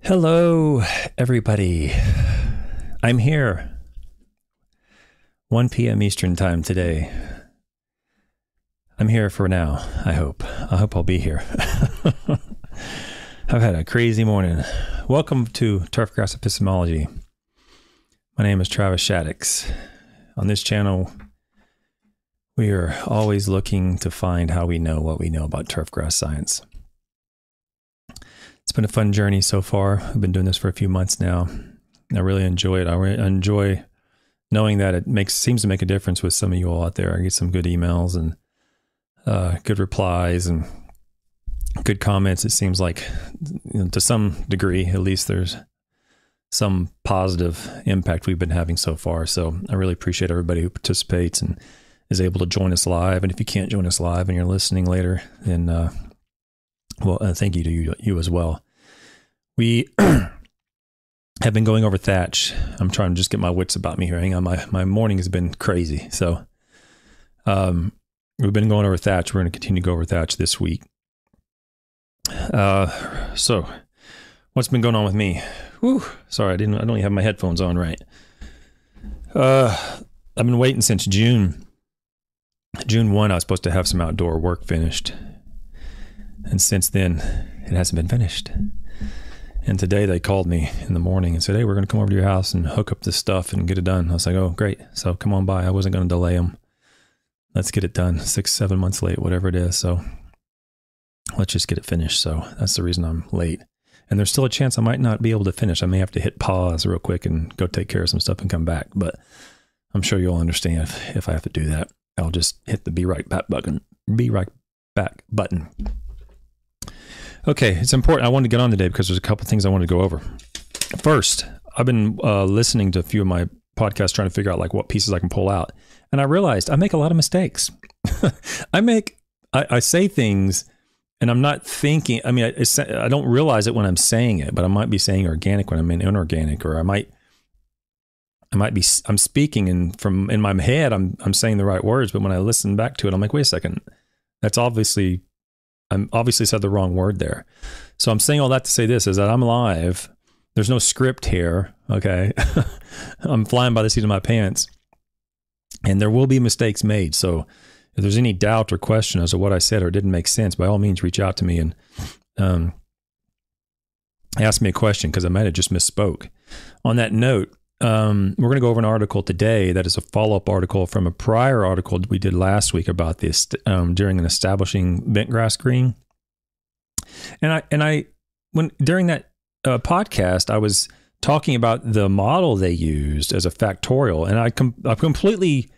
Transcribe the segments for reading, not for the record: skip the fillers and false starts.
Hello, everybody. I'm here. 1 p.m. Eastern time today. I'm here for now, I hope. I hope I'll be here. I've had a crazy morning. Welcome to Turfgrass Epistemology. My name is Travis Shaddix. On this channel, we are always looking to find how we know what we know about turfgrass science. It's been a fun journey so far. I've been doing this for a few months now. I really enjoy it. I enjoy knowing that it seems to make a difference with some of you all out there. I get some good emails and good replies and good comments. It seems like, to some degree, at least, there's some positive impact we've been having so far. So I really appreciate everybody who participates and is able to join us live. And if you can't join us live and you're listening later, then thank you to you as well. We have been going over Thatch. I'm trying to just get my wits about me here. Hang on, my morning has been crazy. So we've been going over Thatch. We're going to continue to go over Thatch this week. So what's been going on with me? Whew, sorry, I don't even have my headphones on right. I've been waiting since June 1. I was supposed to have some outdoor work finished. And since then, it hasn't been finished. And today they called me in the morning and said, hey, we're going to come over to your house and hook up this stuff and get it done. I was like, oh, great. So come on by. I wasn't going to delay them. Let's get it done. 6-7 months late, whatever it is. So let's just get it finished. So that's the reason I'm late. And there's still a chance I might not be able to finish. I may have to hit pause real quick and go take care of some stuff and come back. But I'm sure you'll understand if I have to do that. I'll just hit the be right back button. Okay, it's important. I wanted to get on today because there's a couple things I wanted to go over. First, I've been listening to a few of my podcasts trying to figure out like what pieces I can pull out. And I realized I make a lot of mistakes. I say things and I'm not thinking, I mean, I don't realize it when I'm saying it, but I might be saying organic when I'm in inorganic, or I'm speaking and from in my head, I'm saying the right words, but when I listen back to it, I'm like, wait a second, I'm obviously said the wrong word there. So I'm saying all that to say this is that I'm live. There's no script here. Okay. I'm flying by the seat of my pants and there will be mistakes made. So if there's any doubt or question as to what I said or didn't make sense, by all means, reach out to me and ask me a question, because I might have just misspoke. On that note, we're going to go over an article today that is a follow-up article from a prior article we did last week about this during an establishing bentgrass green. And during that podcast, I was talking about the model they used as a factorial, and I completely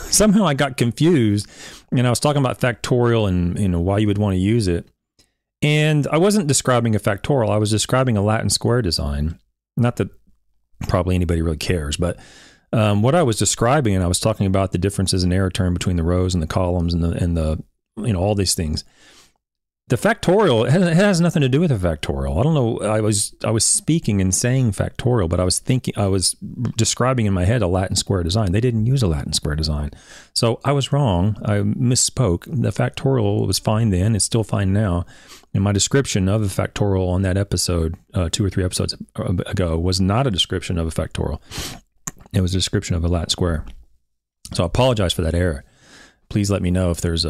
somehow I got confused, and I was talking about factorial and why you would want to use it. And I wasn't describing a factorial. I was describing a Latin square design. Not that probably anybody really cares, but what I was describing, and I was talking about the differences in error term between the rows and the columns and the all these things. The factorial, it has nothing to do with a factorial. I don't know. I was speaking and saying factorial, but I was describing in my head a Latin square design. They didn't use a Latin square design. So I was wrong. I misspoke. The factorial was fine then. It's still fine now. And my description of a factorial on that episode, 2 or 3 episodes ago, was not a description of a factorial. It was a description of a Latin square. So I apologize for that error. Please let me know if there's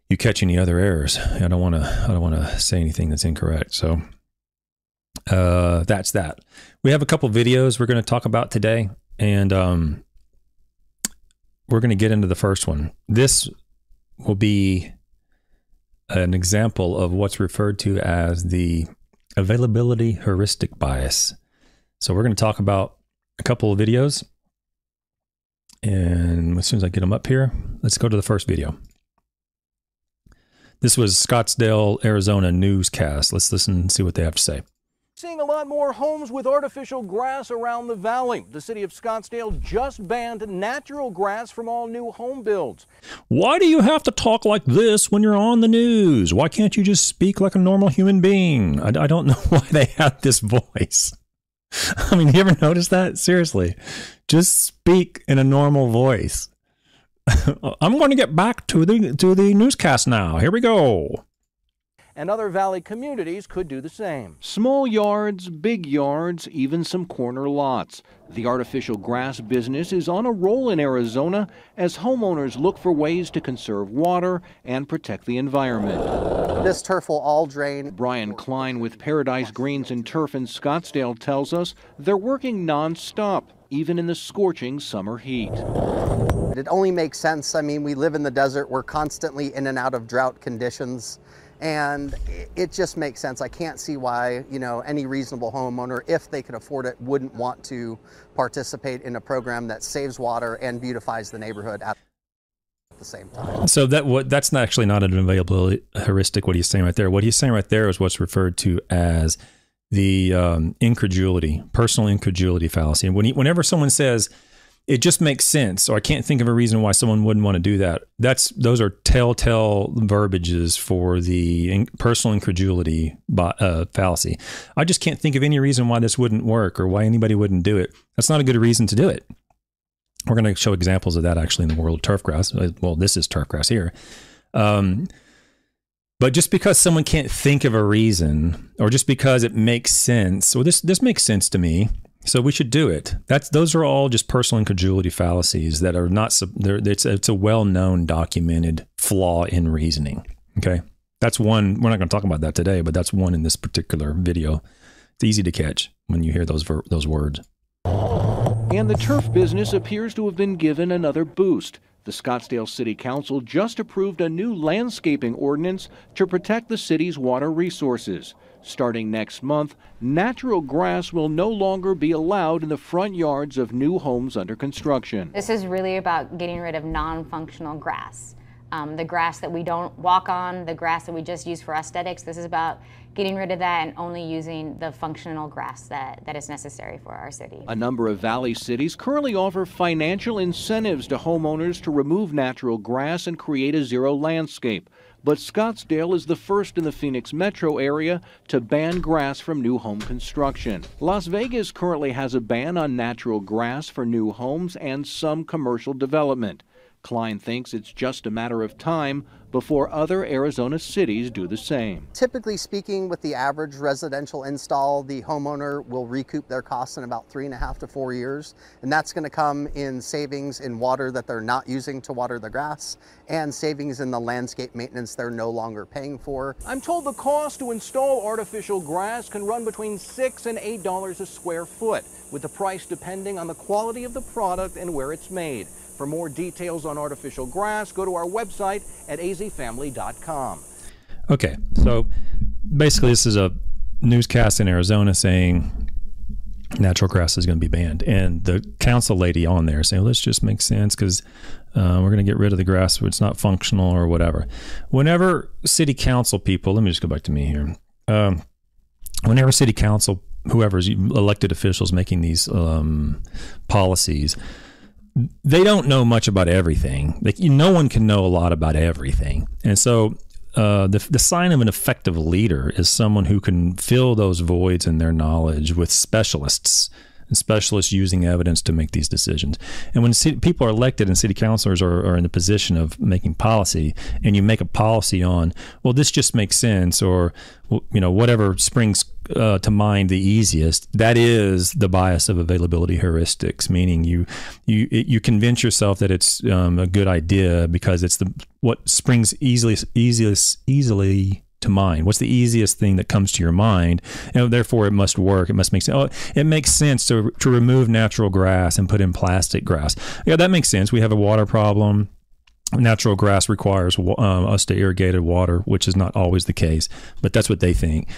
you catch any other errors. I don't want to say anything that's incorrect. So that's that. We have a couple videos we're going to talk about today, and we're going to get into the first one. This will be an example of what's referred to as the availability heuristic bias. So we're going to talk about a couple of videos, and as soon as I get them up here, let's go to the first video. This was Scottsdale, Arizona newscast. Let's listen and see what they have to say. Seeing a lot more homes with artificial grass around the valley. The city of Scottsdale just banned natural grass from all new home builds. Why do you have to talk like this when you're on the news? Why can't you just speak like a normal human being? I don't know why they have this voice. I mean, you ever notice that? Seriously, just speak in a normal voice. I'm going to get back to the newscast now. Here we go. and other valley communities could do the same. Small yards, big yards, even some corner lots. The artificial grass business is on a roll in Arizona as homeowners look for ways to conserve water and protect the environment. This turf will all drain. Brian Klein with Paradise Greens and Turf in Scottsdale tells us they're working non-stop, even in the scorching summer heat. It only makes sense. I mean, we live in the desert. We're constantly in and out of drought conditions. And it just makes sense. I can't see why, any reasonable homeowner, if they could afford it, wouldn't want to participate in a program that saves water and beautifies the neighborhood at the same time. So that's not actually not an availability heuristic, what he's saying right there. What he's saying right there is what's referred to as the personal incredulity fallacy. And whenever someone says, it just makes sense, or I can't think of a reason why someone wouldn't want to do that, those are telltale verbiages for the personal incredulity fallacy. I just can't think of any reason why this wouldn't work or why anybody wouldn't do it. That's not a good reason to do it. We're going to show examples of that actually in the world of turfgrass. Well, this is turfgrass here. But just because someone can't think of a reason, or just because it makes sense, well, this makes sense to me, so we should do it. Those are all just personal incredulity fallacies that are not. It's a well-known, documented flaw in reasoning. Okay, that's one. We're not going to talk about that today, but that's one in this particular video. It's easy to catch when you hear those words. And the turf business appears to have been given another boost. The Scottsdale City Council just approved a new landscaping ordinance to protect the city's water resources. Starting next month, natural grass will no longer be allowed in the front yards of new homes under construction. This is really about getting rid of non-functional grass. The grass that we don't walk on, the grass that we just use for aesthetics. This is about getting rid of that and only using the functional grass that is necessary for our city. A number of valley cities currently offer financial incentives to homeowners to remove natural grass and create a zero landscape. But Scottsdale is the first in the Phoenix metro area to ban grass from new home construction. Las Vegas currently has a ban on natural grass for new homes and some commercial development. Klein thinks it's just a matter of time before other Arizona cities do the same. Typically speaking, with the average residential install, the homeowner will recoup their costs in about 3.5 to 4 years. And that's going to come in savings in water that they're not using to water the grass and savings in the landscape maintenance they're no longer paying for. I'm told the cost to install artificial grass can run between $6 and $8 a square foot, with the price depending on the quality of the product and where it's made. For more details on artificial grass, go to our website at azfamily.com. Okay, so basically this is a newscast in Arizona saying natural grass is going to be banned. And the council lady on there saying, well, this just makes sense because we're going to get rid of the grass so it's not functional or whatever. Whenever city council people, let me just go back to me here. Whenever city council, whoever's elected officials making these policies, they don't know much about everything. No one can know a lot about everything. And so the sign of an effective leader is someone who can fill those voids in their knowledge with specialists, and specialists using evidence to make these decisions. And when people are elected and city councilors are in the position of making policy, and you make a policy on, well, this just makes sense, or whatever springs to mind the easiest, that is the bias of availability heuristics, meaning you convince yourself that it's a good idea because it's what springs easily to mind. What's the easiest thing that comes to your mind? And therefore, it must work. It must make sense. Oh, it makes sense to remove natural grass and put in plastic grass. Yeah, that makes sense. We have a water problem. Natural grass requires us to irrigate water, which is not always the case, but that's what they think.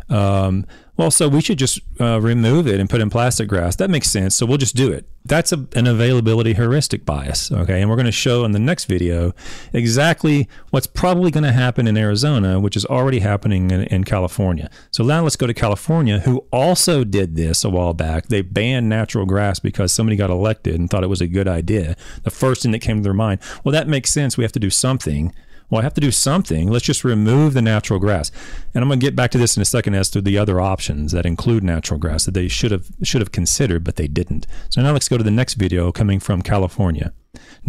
Well, so we should just remove it and put in plastic grass. That makes sense. So we'll just do it. That's an availability heuristic bias. Okay. And we're going to show in the next video exactly what's probably going to happen in Arizona, which is already happening in California. So now let's go to California, who also did this a while back. They banned natural grass because somebody got elected and thought it was a good idea. The first thing that came to their mind, well, that makes sense. We have to do something. Well, I have to do something. Let's just remove the natural grass. And I'm going to get back to this in a second as to the other options that include natural grass that they should have considered, but they didn't. So now let's go to the next video coming from California.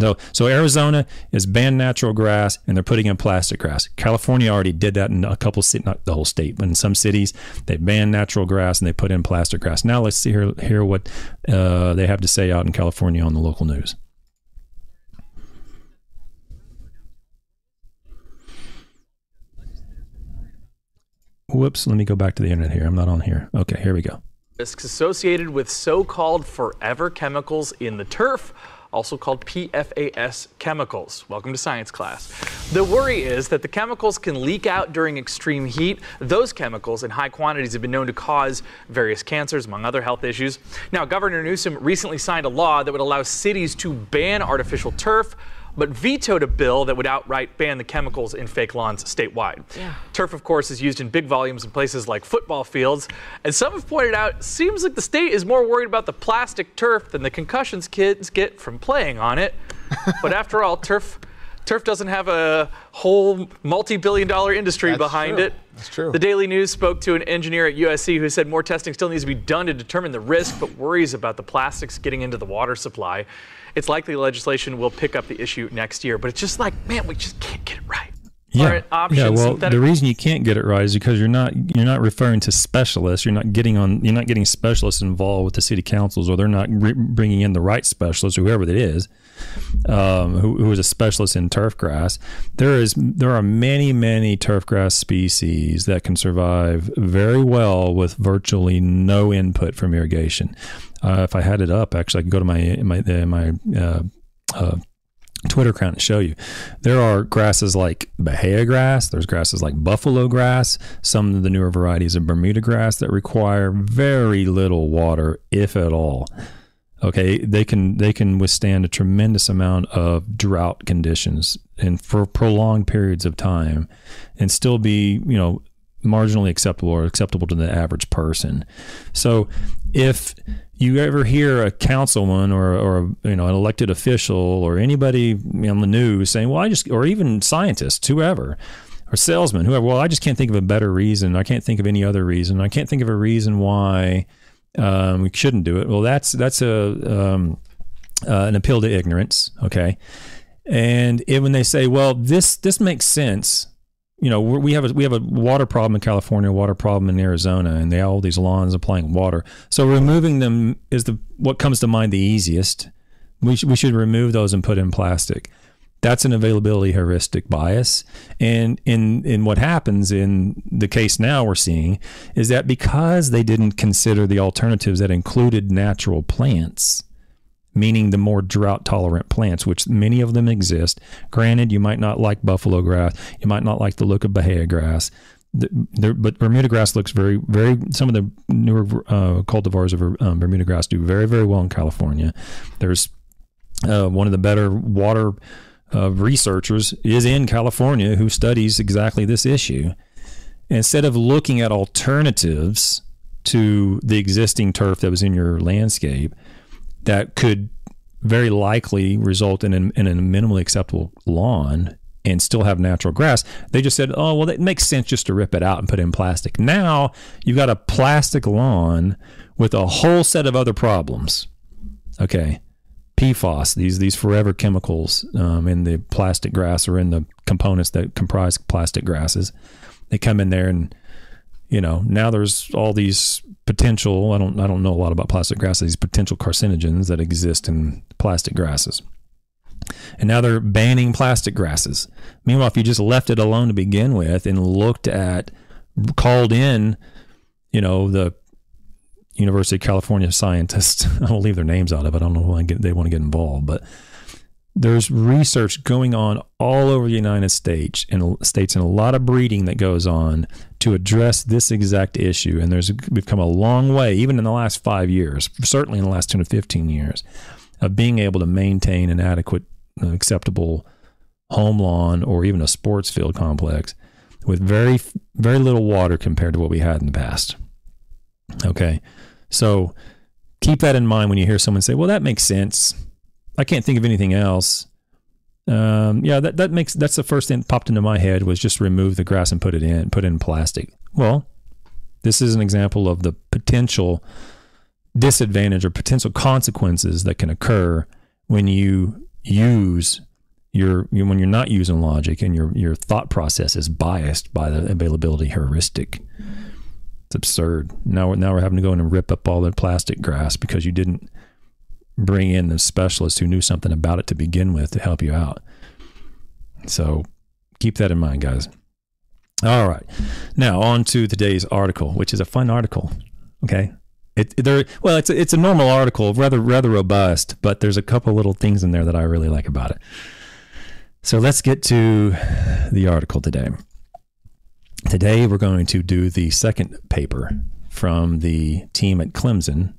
So Arizona is banned natural grass and they're putting in plastic grass. California already did that in a couple cities, not the whole state, but in some cities they banned natural grass and they put in plastic grass. Now let's hear what they have to say out in California on the local news. Whoops, let me go back to the internet here. I'm not on here. Okay, here we go. Risks associated with so-called forever chemicals in the turf, also called PFAS chemicals. Welcome to science class. The worry is that the chemicals can leak out during extreme heat. Those chemicals in high quantities have been known to cause various cancers, among other health issues. Now, Governor Newsom recently signed a law that would allow cities to ban artificial turf, but vetoed a bill that would outright ban the chemicals in fake lawns statewide. Yeah. Turf, of course, is used in big volumes in places like football fields. And some have pointed out, it seems like the state is more worried about the plastic turf than the concussions kids get from playing on it. But after all, turf doesn't have a whole multi-billion-dollar industry behind it. That's true. The Daily News spoke to an engineer at USC who said more testing still needs to be done to determine the risk, but worries about the plastics getting into the water supply. It's likely legislation will pick up the issue next year, but it's just like, man, we just can't get it right. Yeah, well, the reason you can't get it right is because you're not referring to specialists. You're not getting specialists involved with the city councils, or they're not bringing in the right specialist, whoever it is, who is a specialist in turf grass. There are many turf grass species that can survive very well with virtually no input from irrigation. If I had it up, actually, I could go to my Twitter account and show you. There are grasses like Bahia grass. There's grasses like buffalo grass. Some of the newer varieties of Bermuda grass that require very little water, if at all. Okay, they can withstand a tremendous amount of drought conditions and for prolonged periods of time, and still be marginally acceptable or acceptable to the average person. So if you ever hear a councilman or an elected official or anybody on the news saying, well, or even scientists, whoever, or salesmen, whoever, well, I just can't think of a better reason. I can't think of any other reason. I can't think of a reason why we shouldn't do it. Well, that's an appeal to ignorance. Okay. And when they say, well, this makes sense. We have a water problem in California, a water problem in Arizona, and all these lawns applying water. So removing them is what comes to mind the easiest. We should remove those and put in plastic. That's an availability heuristic bias. And in what happens in the case now we're seeing is that because they didn't consider the alternatives that included natural plants, meaning the more drought-tolerant plants, which many of them exist. Granted, you might not like buffalo grass. You might not like the look of Bahia grass. But Bermuda grass looks very, very, some of the newer cultivars of Bermuda grass do very, very well in California. There's one of the better water researchers is in California who studies exactly this issue. Instead of looking at alternatives to the existing turf that was in your landscape, that could very likely result in a minimally acceptable lawn and still have natural grass. They just said, oh, well, it makes sense just to rip it out and put it in plastic. Now you've got a plastic lawn with a whole set of other problems. Okay. PFAS, these forever chemicals in the plastic grass or in the components that comprise plastic grasses. They come in there and now there's all these potential, I don't know a lot about plastic grasses, these potential carcinogens that exist in plastic grasses. And now they're banning plastic grasses. Meanwhile, if you just left it alone to begin with and called in, the University of California scientists, I won't leave their names out of it. I don't know why they want to get involved, but there's research going on all over the United States and a lot of breeding that goes on to address this exact issue. And we've come a long way, even in the last 5 years, certainly in the last 10 to 15 years, of being able to maintain an adequate, acceptable home lawn or even a sports field complex with very, very little water compared to what we had in the past. Okay. So keep that in mind when you hear someone say, well, that makes sense. I can't think of anything else. Yeah, that's the first thing that popped into my head was just remove the grass and put it in plastic. Well, this is an example of the potential disadvantage or potential consequences that can occur when you use when you're not using logic and your thought process is biased by the availability heuristic. It's absurd. Now we're having to go in and rip up all the plastic grass because you didn't bring in the specialist who knew something about it to begin with to help you out. So keep that in mind, guys. All right. Now on to today's article, which is a fun article. Okay. It's a normal article, rather robust, but there's a couple little things in there that I really like about it. So let's get to the article today. Today we're going to do the second paper from the team at Clemson.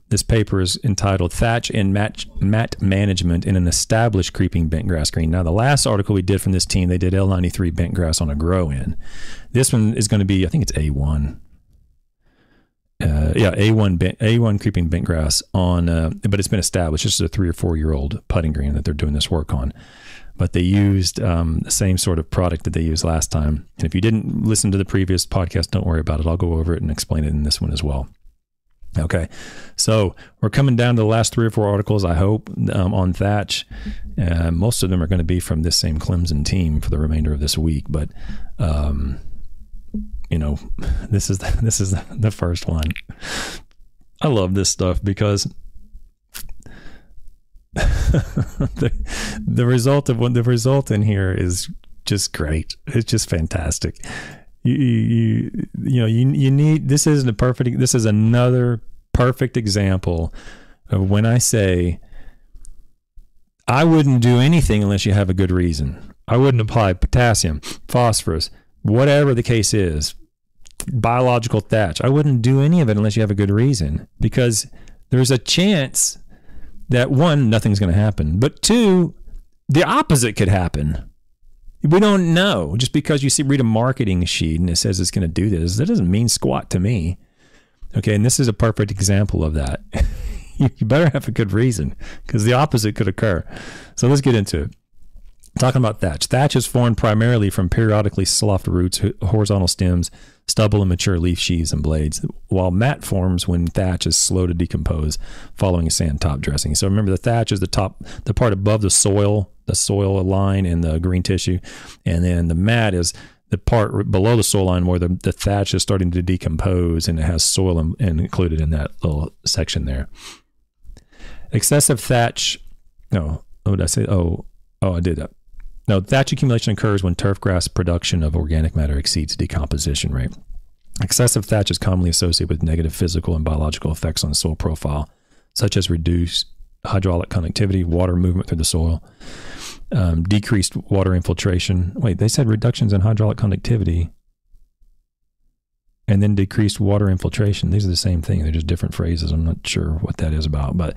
This paper is entitled Thatch and Mat Management in an Established Creeping Bentgrass Green. Now, the last article we did from this team, they did L93 bentgrass on a grow-in. This one is going to be, I think it's A1. A1 creeping bentgrass on, but it's been established. This is a 3 or 4 year old putting green that they're doing this work on. But they used the same sort of product that they used last time. And if you didn't listen to the previous podcast, don't worry about it. I'll go over it and explain it in this one as well. Okay, so we're coming down to the last 3 or 4 articles, I hope, on Thatch. Most of them are going to be from this same Clemson team for the remainder of this week. But this is the first one. I love this stuff because the result in here is just great. It's just fantastic. You need, this is another perfect example of when I say I wouldn't do anything unless you have a good reason. I wouldn't apply potassium, phosphorus, whatever the case is, biological thatch. I wouldn't do any of it unless you have a good reason, because there's a chance that 1, nothing's going to happen, but 2, the opposite could happen. We don't know. Just because you read a marketing sheet and it says it's going to do this, that doesn't mean squat to me. Okay, and this is a perfect example of that. You better have a good reason, because the opposite could occur. So let's get into it. Talking about thatch. Thatch is formed primarily from periodically sloughed roots, horizontal stems, stubble, and mature leaf sheaths and blades, while mat forms when thatch is slow to decompose following a sand top dressing. So remember, the thatch is the part above the soil line and the green tissue, and then the mat is the part below the soil line where the thatch is starting to decompose, and it has soil and included in that little section there. Excessive thatch. No, what did I say? Oh, I did that. No, thatch accumulation occurs when turf grass production of organic matter exceeds decomposition rate. Excessive thatch is commonly associated with negative physical and biological effects on the soil profile, such as reduced hydraulic conductivity, water movement through the soil, decreased water infiltration. Wait, they said reductions in hydraulic conductivity and then decreased water infiltration. These are the same thing. They're just different phrases. I'm not sure what that is about, but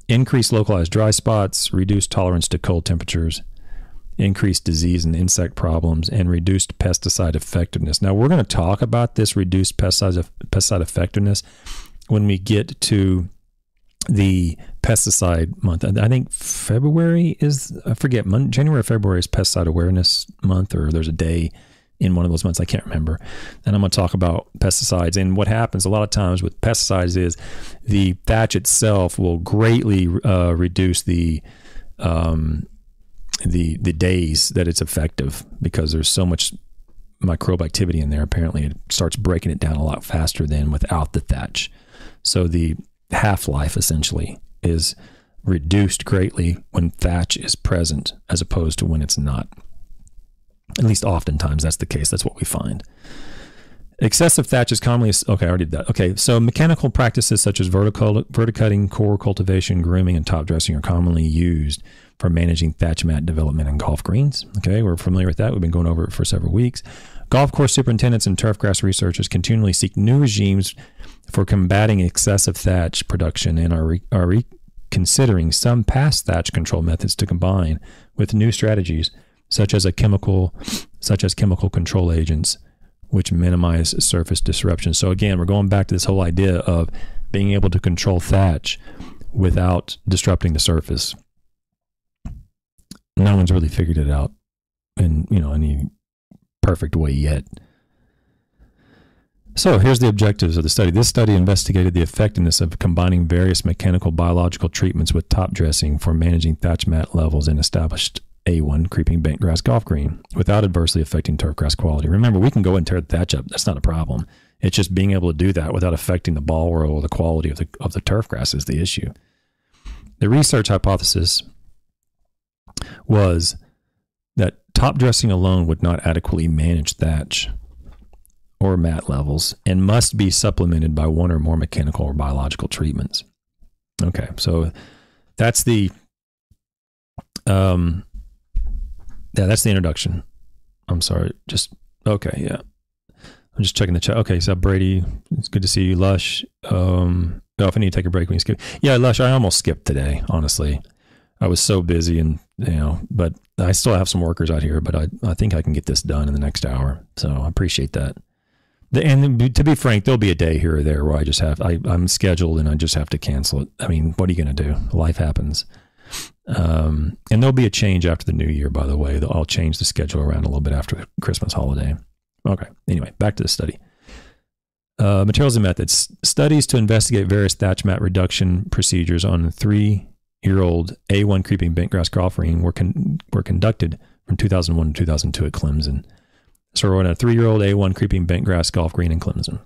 increased localized dry spots, reduced tolerance to cold temperatures, increased disease and insect problems, and reduced pesticide effectiveness. Now, we're going to talk about this reduced pesticide effectiveness when we get to the pesticide month. I think February is, I forget, January or February is pesticide awareness month, or there's a day in one of those months. I can't remember. And I'm going to talk about pesticides. And what happens a lot of times with pesticides is the thatch itself will greatly reduce the days that it's effective, because there's so much microbial activity in there. Apparently it starts breaking it down a lot faster than without the thatch. So the half-life essentially is reduced greatly when thatch is present, as opposed to when it's not. At least oftentimes that's the case. That's what we find. Excessive thatch is commonly, okay, I already did that. Okay, so mechanical practices such as verticutting, core cultivation, grooming, and top dressing are commonly used for managing thatch mat development in golf greens. Okay, we're familiar with that. We've been going over it for several weeks. Golf course superintendents and turfgrass researchers continually seek new regimes for combating excessive thatch production and are reconsidering some past thatch control methods to combine with new strategies such as chemical control agents, which minimize surface disruption. So again, we're going back to this whole idea of being able to control thatch without disrupting the surface. no one's really figured it out in, any perfect way yet. So here's the objectives of the study. This study investigated the effectiveness of combining various mechanical biological treatments with top dressing for managing thatch mat levels in established A1 creeping bentgrass golf green without adversely affecting turfgrass quality. Remember, we can go and tear the thatch up. That's not a problem. It's just being able to do that without affecting the ball roll or the quality of the turfgrass is the issue. The research hypothesis was that top dressing alone would not adequately manage thatch or mat levels and must be supplemented by one or more mechanical or biological treatments. Okay, so that's the that's the introduction. I'm sorry, okay, yeah. I'm just checking the chat. Okay, so Brady, it's good to see you. Lush, if I need to take a break, we can skip. Yeah, Lush, I almost skipped today, honestly. I was so busy and, but I still have some workers out here, but I think I can get this done in the next hour. So I appreciate that. And to be frank, there'll be a day here or there where I'm scheduled and I just have to cancel it. I mean, what are you going to do? Life happens. And there'll be a change after the new year, by the way. I'll change the schedule around a little bit after the Christmas holiday. Okay. Anyway, back to the study. Materials and methods. Studies to investigate various thatch mat reduction procedures on a 3-year-old A1 creeping bentgrass golf green were conducted from 2001 to 2002 at Clemson. So we're on a 3-year-old A1 creeping bentgrass golf green in Clemson.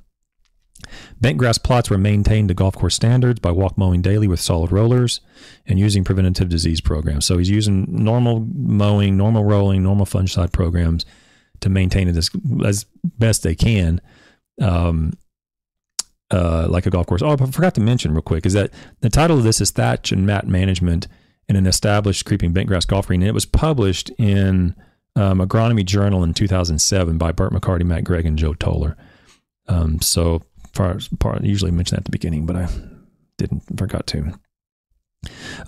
Bentgrass plots were maintained to golf course standards by walk mowing daily with solid rollers and using preventative disease programs. So he's using normal mowing, normal rolling, normal fungicide programs to maintain it as best they can, like a golf course. Oh, I forgot to mention real quick is that the title of this is Thatch and Mat Management in an Established Creeping Bentgrass Golf Green. And it was published in Agronomy Journal in 2007 by Bert McCarty, Matt Gregg, and Joe Toler. I usually mention that at the beginning, but I forgot to.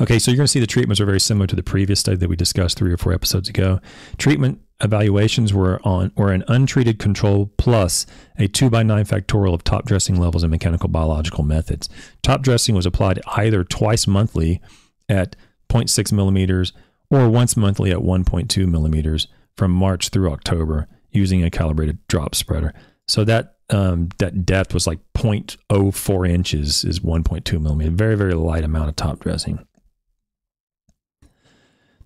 Okay, so you're going to see the treatments are very similar to the previous study that we discussed 3 or 4 episodes ago. Treatment evaluations were an untreated control plus a 2x9 factorial of top dressing levels and mechanical biological methods. Top dressing was applied either twice monthly at 0.6 millimeters or once monthly at 1.2 millimeters from March through October using a calibrated drop spreader. So that depth was like 0.04 inches is 1.2 millimeter. Very, very light amount of top dressing.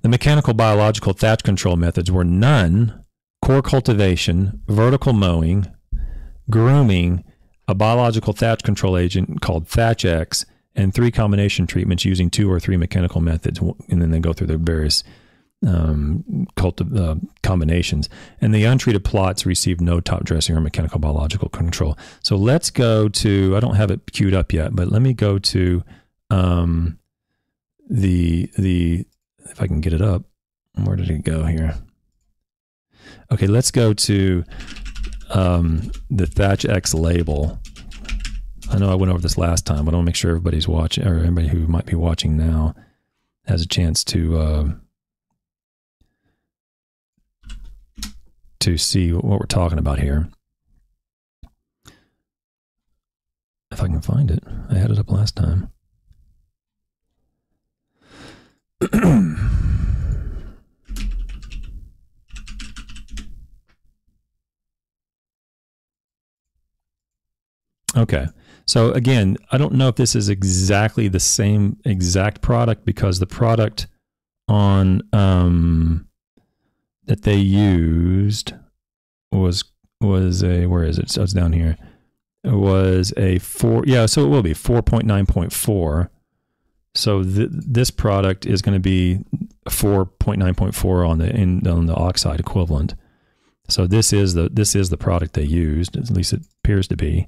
The mechanical biological thatch control methods were none, core cultivation, vertical mowing, grooming, a biological thatch control agent called Thatch X, and 3 combination treatments using 2 or 3 mechanical methods. And then they go through the various combinations. And the untreated plots received no top dressing or mechanical biological control. So let's go to, I don't have it queued up yet, but let me go to if I can get it up. Where did it go here? Okay, let's go to the Thatch X label. I know I went over this last time, but I want to make sure everybody's watching, or everybody who might be watching now has a chance to see what we're talking about here. If I can find it. I had it up last time. Okay. So again, I don't know if this is exactly the same exact product because the product on that they used was a, where is it? So it's down here. It was a 4, yeah, so it will be 4.9.4. So this product is going to be 4.9.4 on the oxide equivalent. So this is the product they used, at least it appears to be.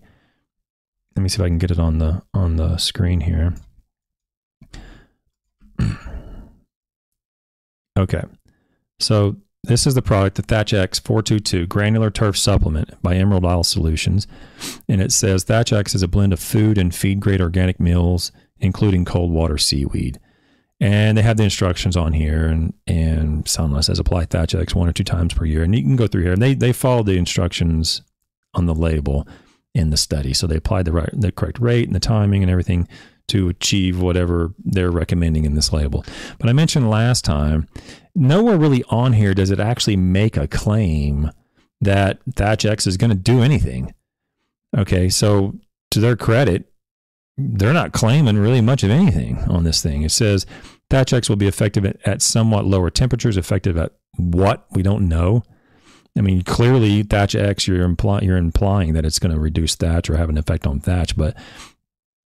Let me see if I can get it on the screen here. Okay. So this is the product, the Thatch X 422 Granular Turf Supplement by Emerald Isle Solutions. And it says Thatch X is a blend of food and feed-grade organic meals, including cold water seaweed. And they have the instructions on here, and Soundless says apply Thatch X 1 or 2 times per year. And you can go through here, and they follow the instructions on the label in the study. So they applied the correct rate and the timing and everything to achieve whatever they're recommending in this label. But I mentioned last time, nowhere really on here does it actually make a claim that Thatch X is going to do anything. Okay, so to their credit, they're not claiming really much of anything on this thing. It says Thatch X will be effective at somewhat lower temperatures. Effective at what? We don't know. I mean, clearly Thatch X, you're implying that it's going to reduce thatch or have an effect on thatch, but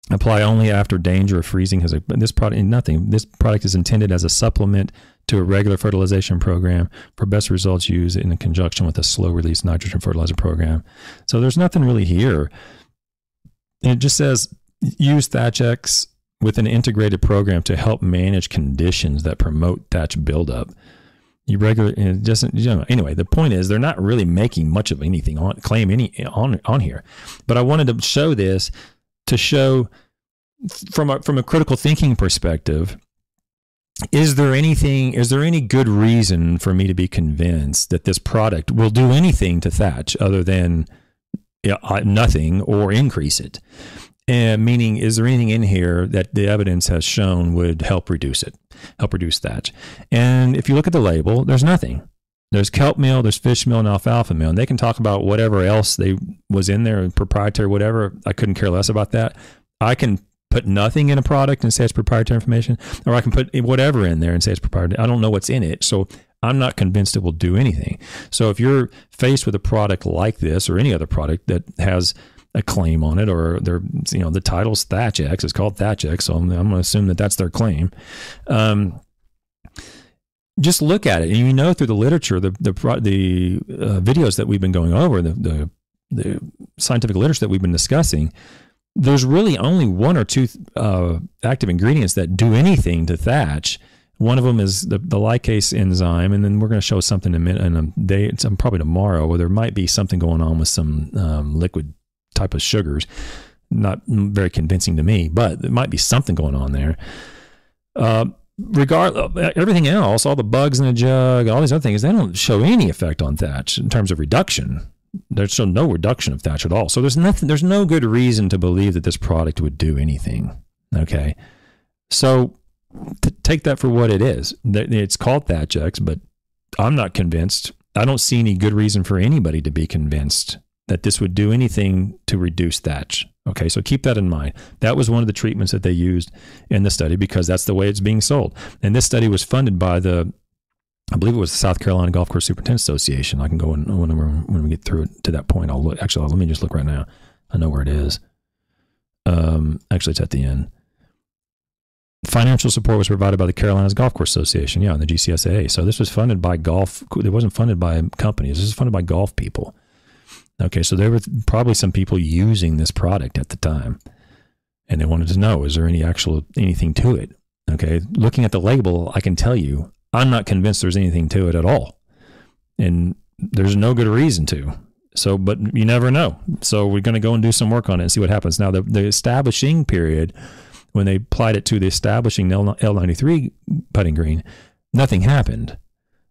apply only after danger of freezing. This product is intended as a supplement to a regular fertilization program. For best results, use it in conjunction with a slow-release nitrogen fertilizer program. So there's nothing really here. And it just says use Thatch X with an integrated program to help manage conditions that promote thatch buildup. Anyway, the point is they're not really making much of anything on here. But I wanted to show this to show from a critical thinking perspective, is there any good reason for me to be convinced that this product will do anything to thatch other than nothing or increase it? And meaning, is there anything in here that the evidence has shown would help reduce thatch? And if you look at the label, there's nothing. There's kelp meal, there's fish meal, and alfalfa meal. And they can talk about whatever else was in there, proprietary, whatever. I couldn't care less about that. I can put nothing in a product and say it's proprietary information, or I can put whatever in there and say it's proprietary. I don't know what's in it, so I'm not convinced it will do anything. So if you're faced with a product like this or any other product that has a claim on it, or the title's Thatch X, it's called Thatch X, so I'm going to assume that that's their claim. Just look at it, and through the literature, the videos that we've been going over, the scientific literature that we've been discussing, there's really only one or two active ingredients that do anything to thatch. One of them is the lipase enzyme, and then we're going to show something in a day, probably tomorrow, where there might be something going on with some liquid type of sugars. Not very convincing to me, but there might be something going on there. Everything else, all the bugs in the jug, all these other things, they don't show any effect on thatch in terms of reduction. There's still no reduction of thatch at all. So there's no good reason to believe that this product would do anything. Okay. So take that for what it is. It's called Thatch X, but I'm not convinced. I don't see any good reason for anybody to be convinced that this would do anything to reduce thatch. Okay, so keep that in mind. That was one of the treatments that they used in the study because that's the way it's being sold. And this study was funded by I believe it was the South Carolina Golf Course Superintendents Association. I can go when we get through to that point. I'll look. Actually, let me just look right now. I know where it is. Actually, it's at the end. Financial support was provided by the Carolinas Golf Course Association, and the GCSAA. So this was funded by golf. It wasn't funded by companies. This was funded by golf people. Okay, so there were probably some people using this product at the time, and they wanted to know, is there anything to it? Okay, looking at the label, I can tell you, I'm not convinced there's anything to it at all, and there's no good reason to. So, but you never know. So we're going to go and do some work on it and see what happens. Now, the establishing period, when they applied it to the establishing L93 putting green, nothing happened.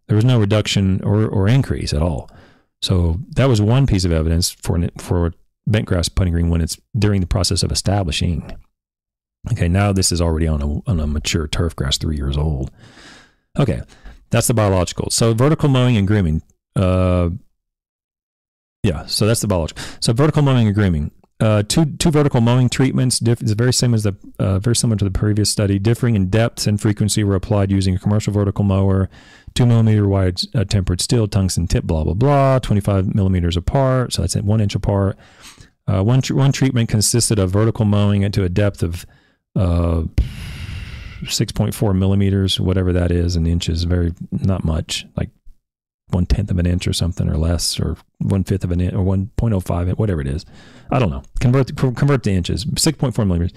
There was no reduction or increase at all. So that was one piece of evidence for bentgrass putting green when it's during the process of establishing. Okay, now this is already on a mature turf grass, 3 years old. Okay, that's the biological. So vertical mowing and grooming. So that's the biological. So vertical mowing and grooming. Two vertical mowing treatments. It's very similar to the previous study. Differing in depth and frequency were applied using a commercial vertical mower, 2 millimeter wide tempered steel tungsten tip, blah blah blah, 25 millimeters apart. So that's at 1 inch apart. One treatment consisted of vertical mowing into a depth of 6.4 millimeters, whatever that is in inches. Not much, like 1/10 of an inch or something, or less, or 1/5 of an inch, or 1.05, whatever it is. I don't know. Convert to inches. 6.4 millimeters.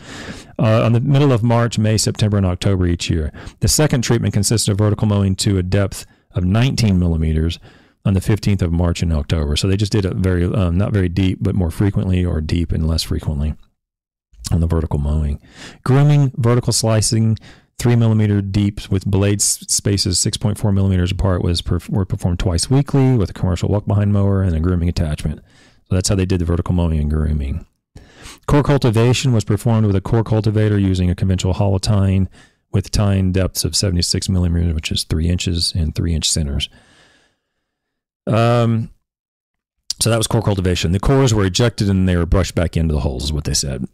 On the middle of March, May, September, and October each year. The second treatment consisted of vertical mowing to a depth of 19 millimeters on the 15th of March and October. So they just did it not very deep, but more frequently, or deep and less frequently on the vertical mowing. Grooming, vertical slicing, 3 millimeter deep with blade spaces 6.4 millimeters apart were performed twice weekly with a commercial walk behind mower and a grooming attachment. So that's how they did the vertical mowing and grooming. Core cultivation was performed with a core cultivator using a conventional hollow tine with tine depths of 76 millimeters, which is 3 inches, and 3-inch centers. So that was core cultivation. The cores were ejected and they were brushed back into the holes, is what they said,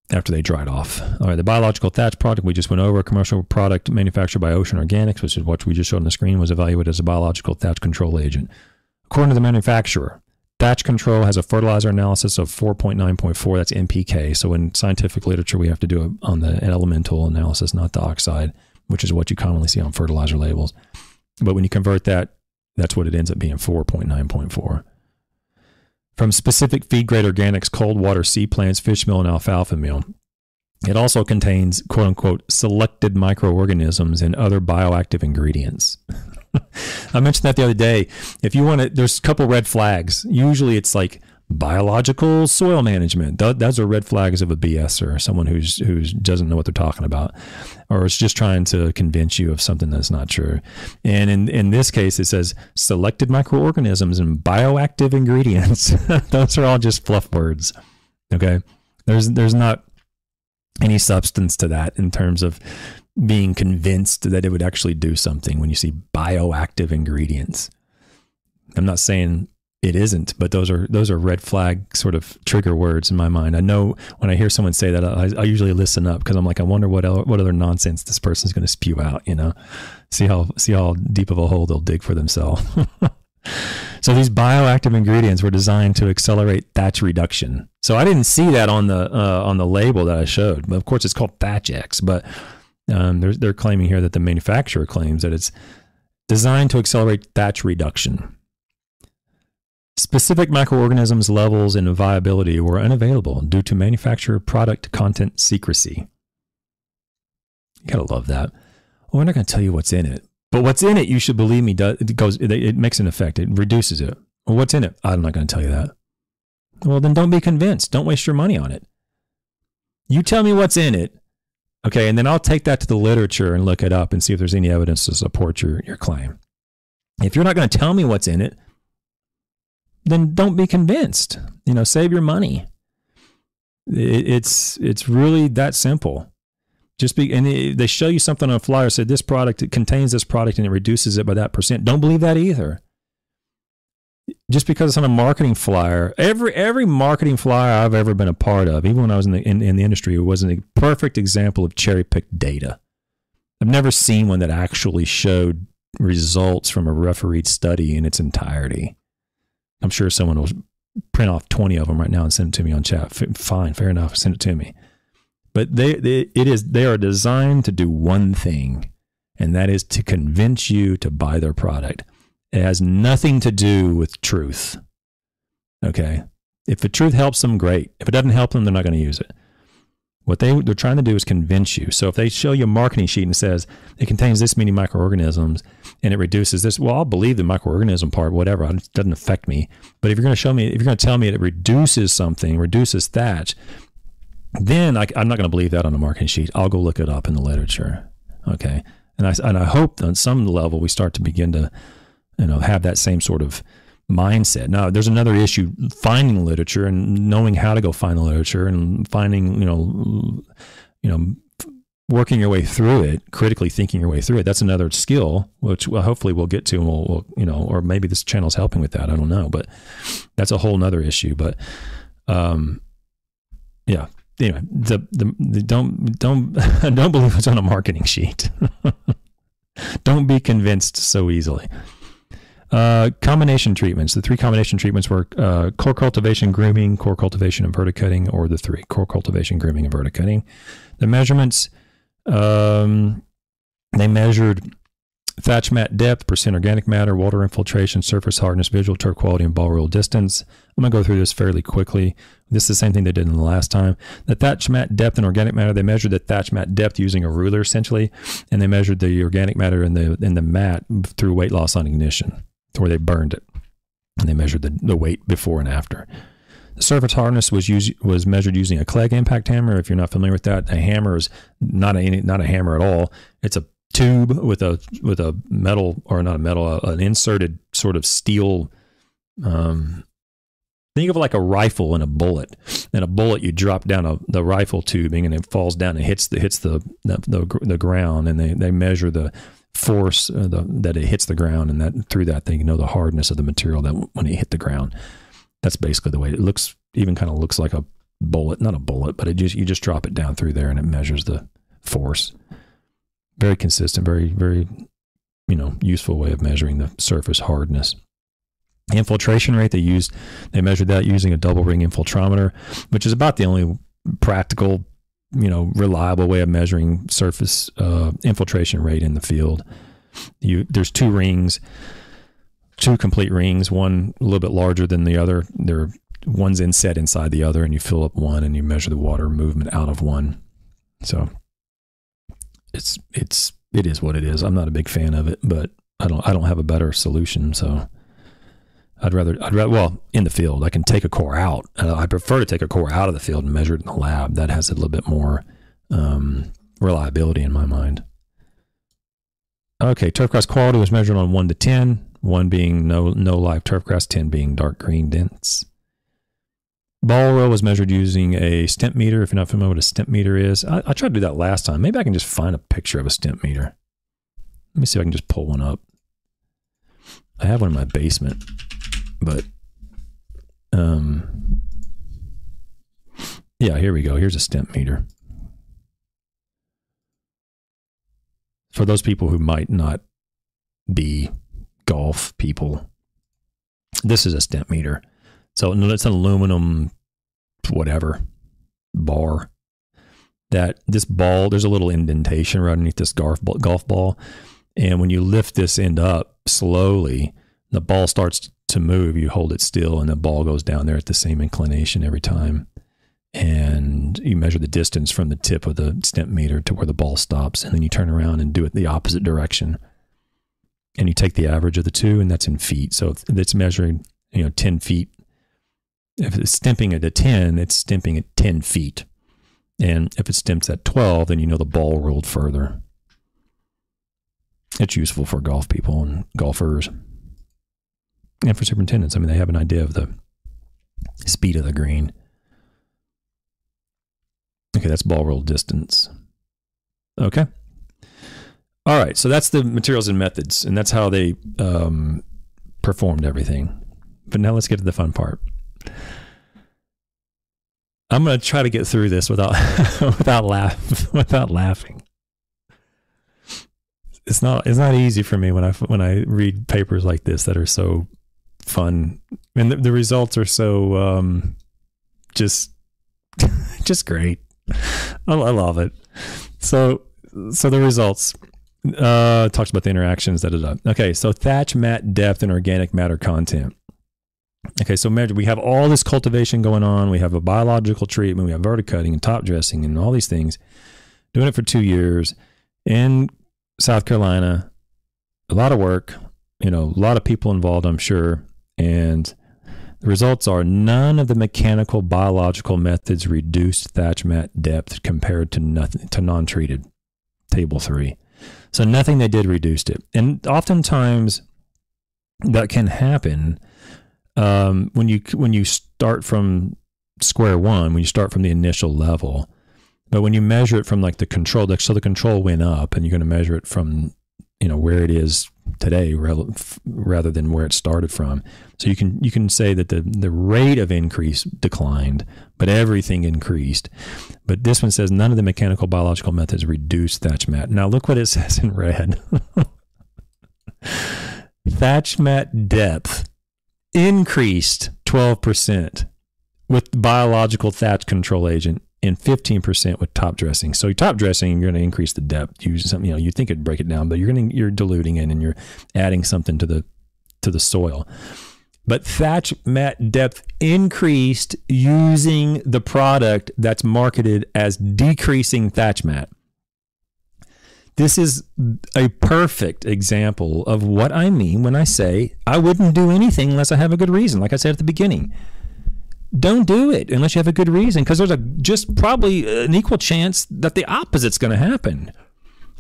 after they dried off. All right, the biological thatch product we just went over, a commercial product manufactured by Ocean Organics, which is what we just showed on the screen, was evaluated as a biological thatch control agent. According to the manufacturer, thatch control has a fertilizer analysis of 4.9.4, that's NPK. So in scientific literature, we have to do it on the elemental analysis, not the oxide, which is what you commonly see on fertilizer labels. But when you convert that, that's what it ends up being, 4.9.4. From specific feed-grade organics, cold water seed plants, fish meal, and alfalfa meal. It also contains, quote-unquote, selected microorganisms and other bioactive ingredients. I mentioned that the other day. If you want to, there's a couple red flags. Usually it's like biological soil management. Those are red flags of a BSer, someone who doesn't know what they're talking about, or is just trying to convince you of something that's not true. And in this case, it says selected microorganisms and bioactive ingredients. Those are all just fluff words. Okay, there's not any substance to that in terms of being convinced that it would actually do something when you see bioactive ingredients. I'm not saying it isn't, but those are red flag sort of trigger words in my mind. I know when I hear someone say that, I usually listen up because I'm like, I wonder what other nonsense this person's going to spew out. You know, see how deep of a hole they'll dig for themselves. So these bioactive ingredients were designed to accelerate thatch reduction. So I didn't see that on the label that I showed, but of course it's called Thatch X. But they're claiming here that the manufacturer claims that it's designed to accelerate thatch reduction. Specific microorganisms levels and viability were unavailable due to manufacturer product content secrecy. You gotta love that. Well, we're not gonna tell you what's in it, but what's in it, you should believe me, it makes an effect. It reduces it. Well, what's in it? I'm not gonna tell you that. Well, then don't be convinced. Don't waste your money on it. You tell me what's in it, okay, and then I'll take that to the literature and look it up and see if there's any evidence to support your claim. If you're not gonna tell me what's in it, then don't be convinced. You know, save your money. It's really that simple. And they show you something on a flyer, said this product, it contains this product and it reduces it by that percent. Don't believe that either. Just because it's on a marketing flyer, every marketing flyer I've ever been a part of, even when I was in the industry, it wasn't a perfect example of cherry-picked data. I've never seen one that actually showed results from a refereed study in its entirety. I'm sure someone will print off 20 of them right now and send it to me on chat. Fine, fair enough, send it to me. But they are designed to do one thing, and that is to convince you to buy their product. It has nothing to do with truth. Okay? If the truth helps them, great. If it doesn't help them, they're not going to use it. What they're trying to do is convince you. So if they show you a marketing sheet and says it contains this many microorganisms and it reduces this, well, I'll believe the microorganism part, whatever. It doesn't affect me. But if you're going to tell me it reduces something, reduces thatch, then I'm not going to believe that on a marketing sheet. I'll go look it up in the literature. Okay, and I hope on some level we start to begin to, have that same sort of mindset. Now, there's another issue, finding literature and knowing how to go find the literature and finding, working your way through it, critically thinking your way through it. That's another skill, which hopefully we'll get to, and we'll or maybe this channel is helping with that. I don't know, but that's a whole nother issue. But, yeah. Anyway, don't believe what's on a marketing sheet. Don't be convinced so easily. Combination treatments. The 3 combination treatments were core cultivation, grooming, core cultivation, and verticutting, or the 3 core cultivation, grooming, and verticutting. The measurements, they measured thatch mat depth, percent organic matter, water infiltration, surface hardness, visual turf quality, and ball roll distance. I'm going to go through this fairly quickly. This is the same thing they did in the last time. The thatch mat depth and organic matter, they measured the thatch mat depth using a ruler essentially, and they measured the organic matter in the mat through weight loss on ignition, where they burned it, and they measured the weight before and after. The surface hardness was measured using a Clegg impact hammer. If you're not familiar with that, a hammer is not a hammer at all. It's a tube with a metal, or not a metal, an inserted sort of steel Think of it like a rifle and a bullet. And a bullet, you drop down the rifle tubing, and it falls down and hits the ground, and they measure the force that it hits the ground, and that through that they know the hardness of the material that when it hit the ground. That's basically the way it looks. Even kind of looks like a bullet, not a bullet, but you just drop it down through there, and it measures the force. Very consistent, very, very, useful way of measuring the surface hardness. Infiltration rate, they measured that using a double ring infiltrometer, which is about the only practical, reliable way of measuring surface infiltration rate in the field. There's two rings, two complete rings, one a little bit larger than the other. One's inset inside the other, and you fill up one and you measure the water movement out of one. So it is what it is. I'm not a big fan of it, but I don't have a better solution. So I'd rather, well, in the field, I can take a core out. I prefer to take a core out of the field and measure it in the lab. That has a little bit more reliability in my mind. Okay, turfgrass quality was measured on 1 to 10, 1 being no live turfgrass, 10 being dark green dense. Ball row was measured using a stimp meter. If you're not familiar with what a stimp meter is, I tried to do that last time. Maybe I can just find a picture of a stimp meter. Let me see if I can just pull one up. I have one in my basement, but yeah, here we go. Here's a stimp meter. For those people who might not be golf people, this is a stimp meter. So it's an aluminum, whatever, bar. That this ball, there's a little indentation right underneath this golf ball. And when you lift this end up slowly, the ball starts to move. You hold it still, and the ball goes down there at the same inclination every time. And you measure the distance from the tip of the stimp meter to where the ball stops. And then you turn around and do it the opposite direction. And you take the average of the two, and that's in feet. So it's measuring, 10 feet. If it's stimping at a 10, it's stimping at 10 feet. And if it stimps at 12, then the ball rolled further. It's useful for golf people and golfers. And for superintendents. I mean, they have an idea of the speed of the green. Okay, that's ball roll distance. Okay. All right, so that's the materials and methods, and that's how they performed everything. But now let's get to the fun part. I'm going to try to get through this without laughing. It's not easy for me when I read papers like this that are so fun, and the results are so just great. I love it. So the results talks about the interactions. Okay, so thatch mat depth and organic matter content. Okay, so we have all this cultivation going on. We have a biological treatment. We have verticutting and top dressing and all these things. Doing it for 2 years in South Carolina. A lot of work, a lot of people involved, I'm sure. And the results are none of the mechanical biological methods reduced thatch mat depth compared to non-treated. Table 3. So nothing they did reduced it. And oftentimes that can happen when you start from square one, when you start from the initial level. But when you measure it from like the control, so the control went up, and you're going to measure it from where it is today rather than where it started from. So you can say that the rate of increase declined, but everything increased. But this one says none of the mechanical biological methods reduced thatch mat. Now look what it says in red. Thatch mat depth increased 12% with biological thatch control agent and 15% with top dressing. So top dressing, you're going to increase the depth. Use something, you think it'd break it down, but you're diluting it and you're adding something to the soil. But thatch mat depth increased using the product that's marketed as decreasing thatch mat. This is a perfect example of what I mean when I say I wouldn't do anything unless I have a good reason. Like I said at the beginning, don't do it unless you have a good reason, because there's just probably an equal chance that the opposite's going to happen.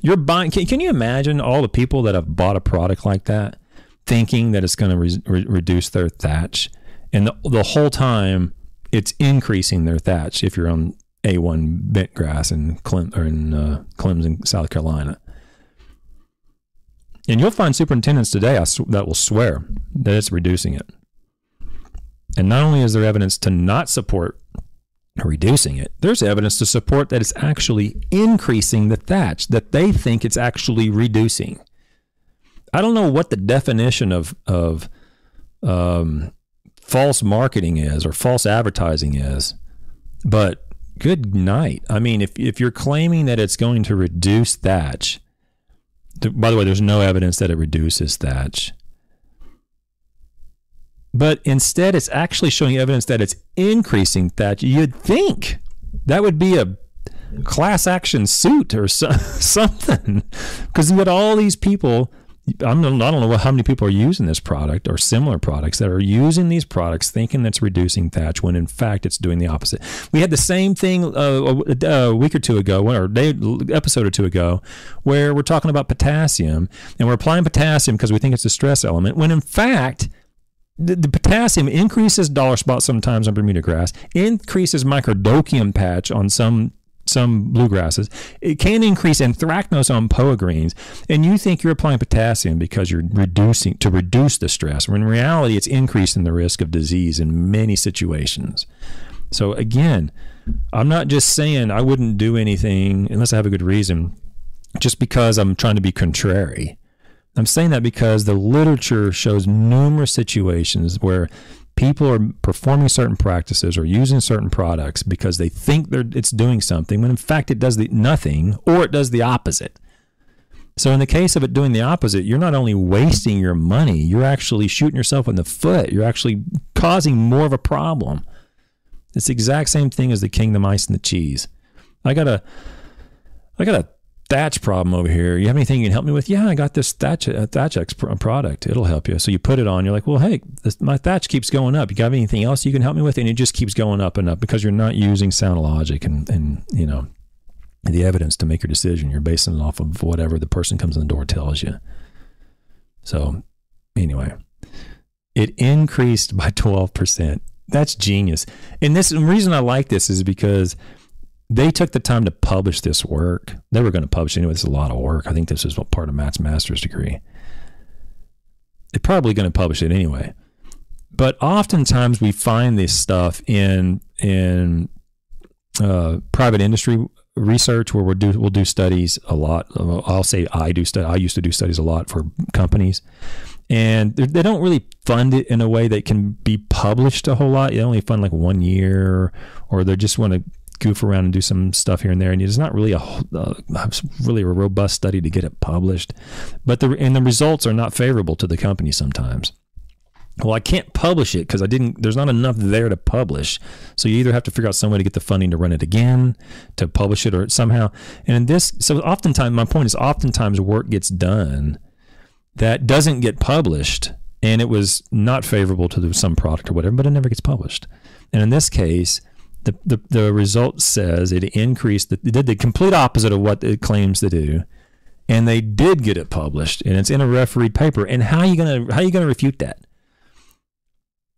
You're buying. Can you imagine all the people that have bought a product like that, thinking that it's going to reduce their thatch, And the whole time, it's increasing their thatch if you're on A1 Bentgrass in Clemson, South Carolina. And you'll find superintendents today that will swear that it's reducing it. And not only is there evidence to not support reducing it, there's evidence to support that it's actually increasing the thatch, that they think it's actually reducing. I don't know what the definition of false marketing is or false advertising is, but good night. I mean, if you're claiming that it's going to reduce thatch, by the way, there's no evidence that it reduces thatch. But instead, it's actually showing evidence that it's increasing thatch. You'd think that would be a class action suit or something, because you got all these people. I don't know how many people are using this product or similar products that are using these products thinking that's reducing thatch when in fact it's doing the opposite. We had the same thing a week or two ago, or episode or two ago, where we're talking about potassium, and we're applying potassium because we think it's a stress element, when in fact the potassium increases dollar spot sometimes on Bermuda grass, increases microdochium patch on some bluegrasses. It can increase anthracnose on poa greens, and you think you're applying potassium because you're reducing to reduce the stress, when in reality it's increasing the risk of disease in many situations. So again, I'm not just saying I wouldn't do anything unless I have a good reason, just because I'm trying to be contrary. I'm saying that because the literature shows numerous situations where people are performing certain practices or using certain products because they think it's doing something, when in fact it does nothing, or it does the opposite. So in the case of it doing the opposite, you're not only wasting your money, you're actually shooting yourself in the foot. You're actually causing more of a problem. It's the exact same thing as the king, the mice, and the cheese. I got a thatch problem over here. You have anything you can help me with? Yeah, I got this Thatch product. It'll help you. So you put it on. You're like, well, hey, my thatch keeps going up. You got anything else you can help me with? And it just keeps going up and up because you're not using sound logic and you know, the evidence to make your decision. You're basing it off of whatever the person comes in the door tells you. So anyway, it increased by 12%. That's genius. And the reason I like this is because they took the time to publish this work. They were going to publish it anyway. It's a lot of work. I think this is part of Matt's master's degree. They're probably going to publish it anyway. But oftentimes we find this stuff in private industry research where we'll do studies a lot. I'll say I used to do studies a lot for companies. And they don't really fund it in a way that can be published a whole lot. They only fund like 1 year, or they just want to goof around and do some stuff here and there, and it's not really a robust study to get it published. But the results are not favorable to the company sometimes. Well, I can't publish it because there's not enough there to publish. So you either have to figure out some way to get the funding to run it again, to publish it, or somehow. And oftentimes, my point is, oftentimes work gets done that doesn't get published, and it was not favorable to some product or whatever, but it never gets published. And in this case, the result says it increased. It did the complete opposite of what it claims to do, and they did get it published, and it's in a refereed paper. And how are you gonna refute that?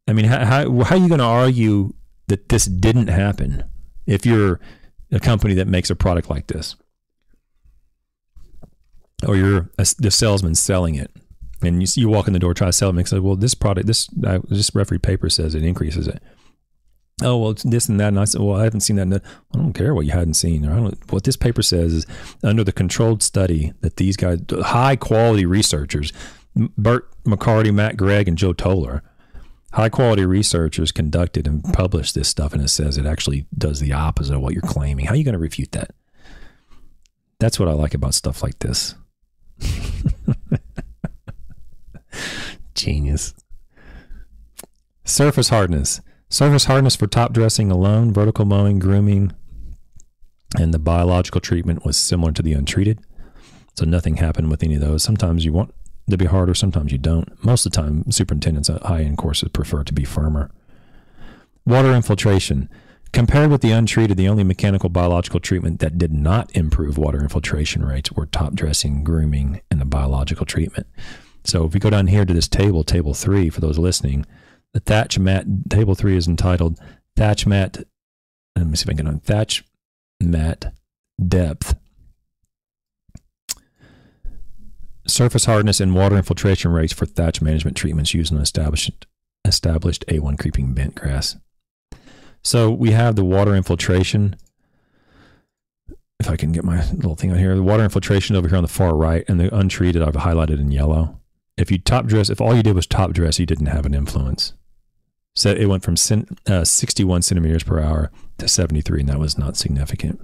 I mean, how are you gonna argue that this didn't happen if you're a company that makes a product like this, or you're the salesman selling it, and you walk in the door, try to sell it, and say, well, this product, this refereed paper says it increases it. Oh, well, it's this and that. And I said, well, I haven't seen that. I don't care what you hadn't seen. What this paper says is, under the controlled study that these guys, high quality researchers, Bert McCarty, Matt Gregg, and Joe Toler, high quality researchers conducted and published this stuff, and it says it actually does the opposite of what you're claiming. How are you going to refute that? That's what I like about stuff like this. Genius. Surface hardness. Surface hardness for top dressing alone, vertical mowing, grooming, and the biological treatment was similar to the untreated. So nothing happened with any of those. Sometimes you want to be harder, sometimes you don't. Most of the time, superintendents at high-end courses prefer to be firmer. Water infiltration. Compared with the untreated, the only mechanical biological treatment that did not improve water infiltration rates were top dressing, grooming, and the biological treatment. So if we go down here to this table 3, for those listening, The Thatch mat, table 3 is entitled Thatch mat, let me see if I can get on Thatch mat depth, surface hardness and water infiltration rates for thatch management treatments used in established A1 creeping bent grass. So we have the water infiltration. If I can get my little thing on here, the water infiltration over here on the far right, and the untreated I've highlighted in yellow. If all you did was top dress, you didn't have an influence. So it went from 61 centimeters per hour to 73, and that was not significant.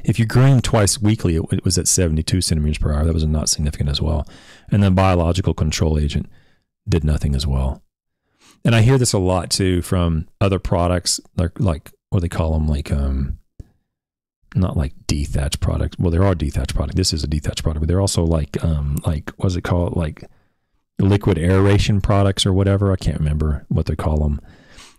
If you green twice weekly, it was at 72 centimeters per hour. That was not significant as well. And then biological control agent did nothing as well. And I hear this a lot too from other products, like what they call them, like not like dethatch products. Well, there are dethatch products. This is a dethatch product, but they're also like what's it called, like liquid aeration products or whatever. I can't remember what they call them.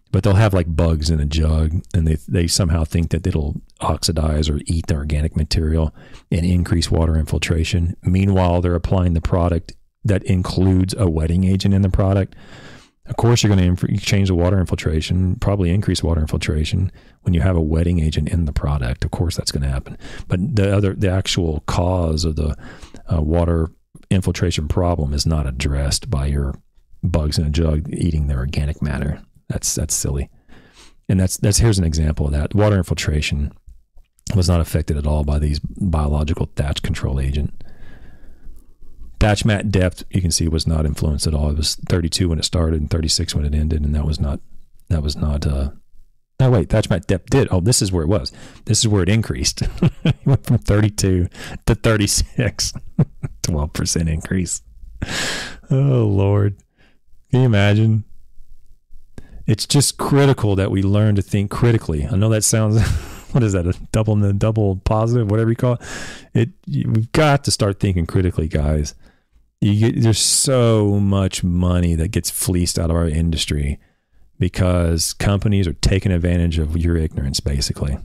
But they'll have like bugs in a jug, and they somehow think that it'll oxidize or eat the organic material and increase water infiltration. Meanwhile, they're applying the product that includes a wetting agent in the product. Of course, you're going to change the water infiltration, probably increase water infiltration when you have a wetting agent in the product. Of course, that's going to happen. But the actual cause of the water infiltration problem is not addressed by your bugs in a jug eating the organic matter. That's silly. And here's an example of that. Water infiltration was not affected at all by these biological thatch control agent. Thatch mat depth, you can see, was not influenced at all. It was 32 when it started and 36 when it ended, and that was not no, wait, thatch mat depth did. Oh, this is where it was. This is where it increased. It went from 32 to 36. 12% increase. Oh, Lord. Can you imagine? It's just critical that we learn to think critically. I know that sounds, what is that, a double positive, whatever you call it? We've got to start thinking critically, guys. There's so much money that gets fleeced out of our industry because companies are taking advantage of your ignorance, basically.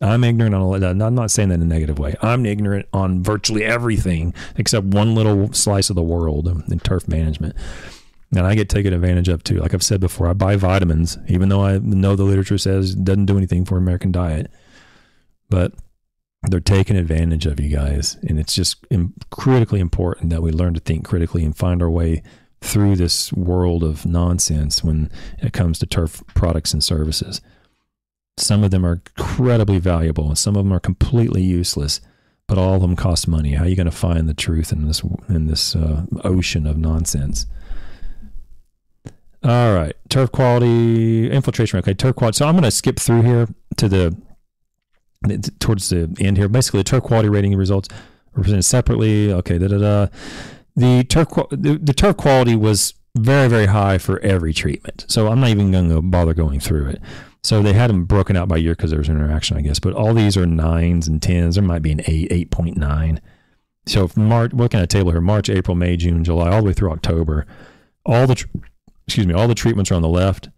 I'm ignorant on all that. I'm not saying that in a negative way. I'm ignorant on virtually everything except one little slice of the world in turf management. And I get taken advantage of too. Like I've said before, I buy vitamins, even though I know the literature says it doesn't do anything for American diet. But they're taking advantage of you guys. And it's just critically important that we learn to think critically and find our way through this world of nonsense when it comes to turf products and services. Some of them are incredibly valuable and some of them are completely useless, but all of them cost money. How are you going to find the truth in this ocean of nonsense? All right, turf quality, infiltration. Okay, turf quality. So I'm going to skip through here to towards the end here. Basically, the turf quality rating results are presented separately. Okay, the turf quality was very, very high for every treatment. So I'm not even going to bother going through it. So they had them broken out by year because there was an interaction, I guess. But all these are 9s and 10s. There might be an 8, 8.9. So if looking at a table here, March, April, May, June, July, all the way through October, all the treatments are on the left,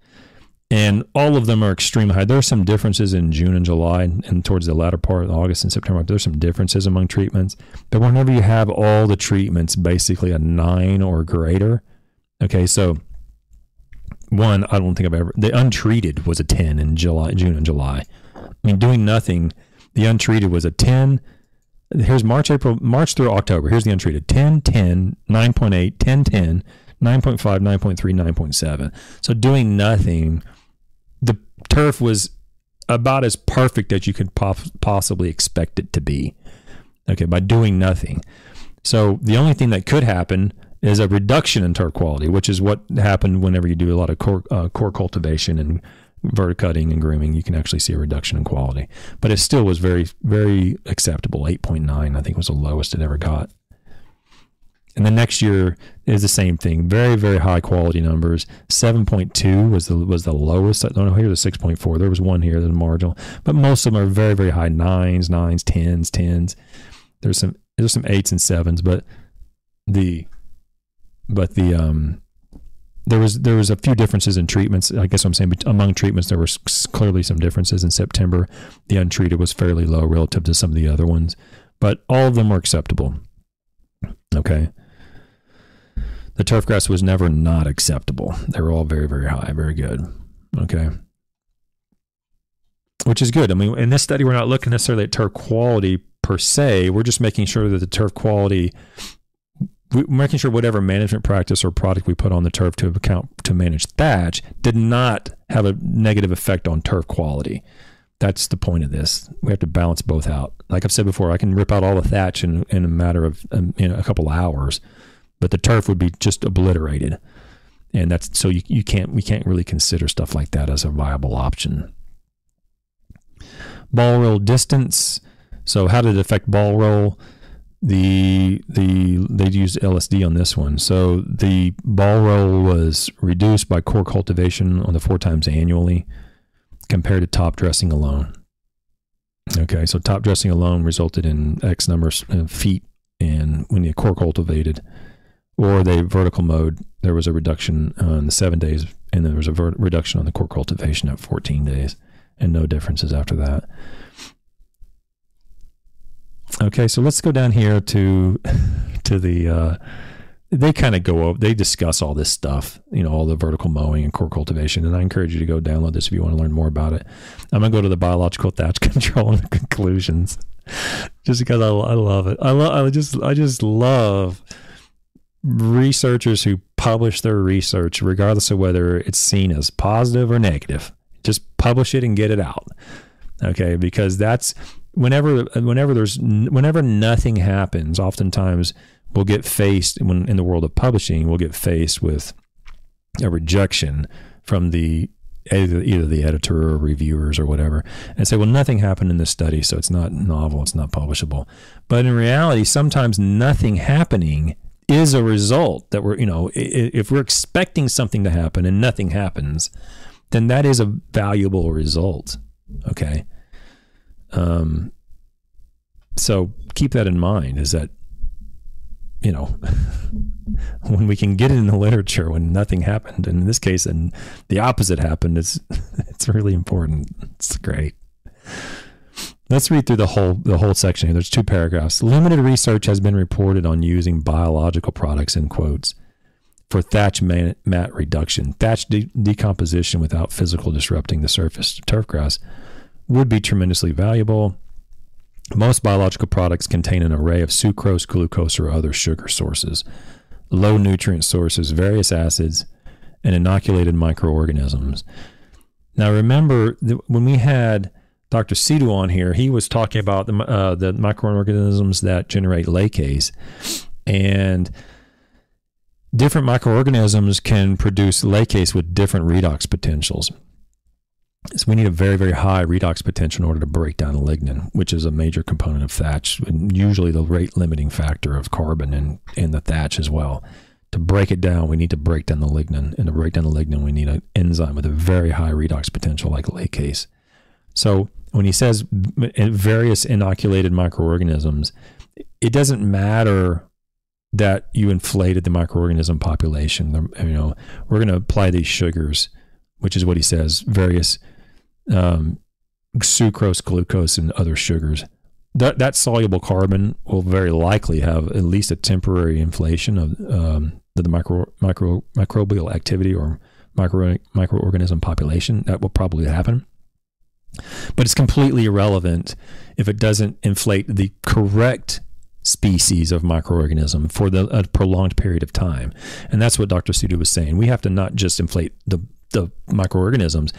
and all of them are extremely high. There are some differences in June and July and towards the latter part, August and September. There's some differences among treatments. But whenever you have all the treatments basically a 9 or greater, okay, so one, I don't think I've ever, the untreated was a 10 in June and July. I mean, doing nothing, the untreated was a 10. Here's March through October. Here's the untreated. 10, 10, 9.8, 10, 10, 9.5, 9.3, 9.7. So doing nothing, the turf was about as perfect as you could possibly expect it to be. Okay, by doing nothing. So the only thing that could happen is a reduction in turf quality, which is what happened whenever you do a lot of core cultivation and verticutting and grooming. You can actually see a reduction in quality. But it still was very, very acceptable. 8.9, I think, was the lowest it ever got. And the next year is the same thing. Very, very high quality numbers. 7.2 was the lowest. I don't know, here's a 6.4. There was one here that's marginal. But most of them are very, very high. 9s, 10s. There's some 8s and 7s, but there was a few differences in treatments. I guess what I'm saying, among treatments there were clearly some differences. In September, the untreated was fairly low relative to some of the other ones, but all of them were acceptable. Okay. The turf grass was never not acceptable. They were all very, very high, very good. Okay. Which is good. I mean, in this study, we're not looking necessarily at turf quality per se. We're just making sure that the turf quality, we're making sure whatever management practice or product we put on the turf to account to manage thatch did not have a negative effect on turf quality. That's the point of this. We have to balance both out. Like I've said before, I can rip out all the thatch in a matter of a couple of hours, but the turf would be just obliterated. And that's so we can't really consider stuff like that as a viable option. Ball roll distance. So how did it affect ball roll? They used LSD on this one. So the ball roll was reduced by core cultivation on the 4 times annually compared to top dressing alone. Okay, so top dressing alone resulted in X number of feet, and when you core cultivated or they vertical mode, there was a reduction on the 7 days, and there was a reduction on the core cultivation at 14 days, and no differences after that. Okay, so let's go down here to the, they kind of go over, they discuss all this stuff, all the vertical mowing and core cultivation, and I encourage you to go download this if you want to learn more about it. I'm going to go to the biological thatch control and the conclusions, just because I love it. I just love researchers who publish their research, regardless of whether it's seen as positive or negative. Just publish it and get it out. Okay, because that's whenever nothing happens, oftentimes we'll get faced, when in the world of publishing, we'll get faced with a rejection from either the editor or reviewers or whatever, and say, well, nothing happened in this study, so it's not novel, it's not publishable. But in reality, sometimes nothing happening is a result that if we're expecting something to happen and nothing happens, then that is a valuable result. Okay. So keep that in mind, is that, when we can get it in the literature when nothing happened, and in this case, and the opposite happened, it's really important. It's great. Let's read through the whole section here. There's 2 paragraphs. Limited research has been reported on using biological products, in quotes, for thatch mat reduction. Thatch decomposition without physical disrupting the surface turf grass would be tremendously valuable. Most biological products contain an array of sucrose, glucose, or other sugar sources, low nutrient sources, various acids, and inoculated microorganisms. Now, remember when we had Dr. Sidhu on here, he was talking about the microorganisms that generate lacase, and different microorganisms can produce lacase with different redox potentials. So we need a very, very high redox potential in order to break down the lignin, which is a major component of thatch, and usually the rate limiting factor of carbon in the thatch as well. To break it down, we need to break down the lignin, and to break down the lignin, we need an enzyme with a very high redox potential like lacase. So when he says various inoculated microorganisms, it doesn't matter that you inflated the microorganism population. We're going to apply these sugars, which is what he says, various sucrose, glucose, and other sugars. That soluble carbon will very likely have at least a temporary inflation of the microbial activity or microorganism population. That will probably happen. But it's completely irrelevant if it doesn't inflate the correct species of microorganism for a prolonged period of time. And that's what Dr. Sidhu was saying. We have to not just inflate the microorganisms.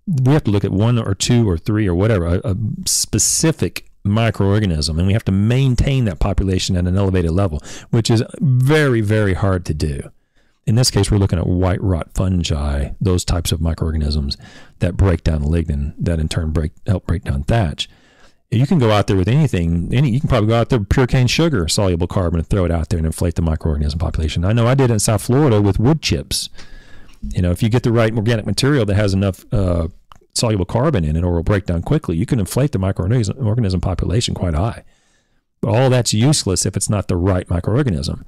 We have to look at 1 or 2 or 3 or whatever, a specific microorganism, and we have to maintain that population at an elevated level, which is very, very hard to do. In this case, we're looking at white rot fungi, those types of microorganisms that break down lignin, that in turn help break down thatch. You can go out there with anything. You can probably go out there with pure cane sugar, soluble carbon, and throw it out there and inflate the microorganism population. I know I did it in South Florida with wood chips. If you get the right organic material that has enough soluble carbon in it, or will break down quickly, you can inflate the microorganism population quite high. But all that's useless if it's not the right microorganism.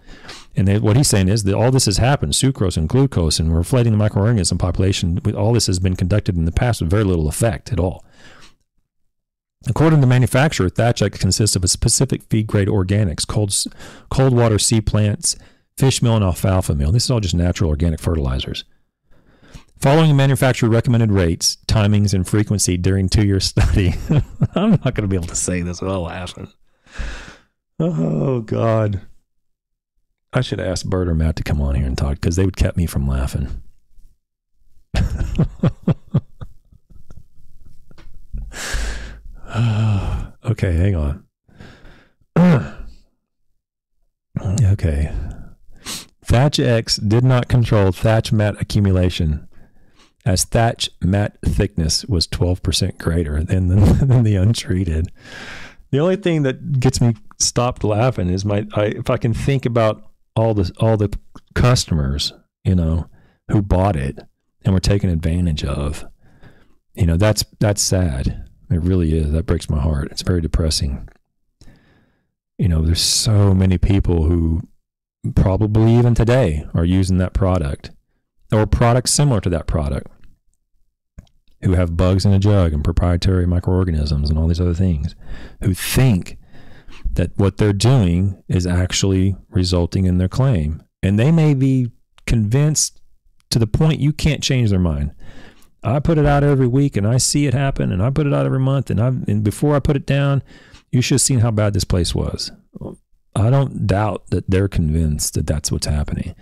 And what he's saying is that all this has happened, sucrose and glucose, and we're inflating the microorganism population. All this has been conducted in the past with very little effect at all. According to the manufacturer, thatch consists of a specific feed-grade organics, cold water sea plants, fish meal and alfalfa meal. This is all just natural organic fertilizers. Following manufacturer recommended rates, timings, and frequency during 2-year study. I'm not going to be able to say this without laughing. Oh, God. I should have asked Bert or Matt to come on here and talk because they would keep me from laughing. Okay, hang on. Okay. Thatch X did not control thatch mat accumulation, as thatch mat thickness was 12% greater than the untreated. The only thing that gets me stopped laughing is if I can think about all the customers, you know, who bought it and were taken advantage of. You know, that's sad. It really is. That breaks my heart. It's very depressing. You know, there's so many people who probably even today are using that product or products similar to that product who have bugs in a jug and proprietary microorganisms and all these other things, who think that what they're doing is actually resulting in their claim. And they may be convinced to the point you can't change their mind. I put it out every week and I see it happen, and I put it out every month, and before I put it down, you should have seen how bad this place was. I don't doubt that they're convinced that that's what's happening.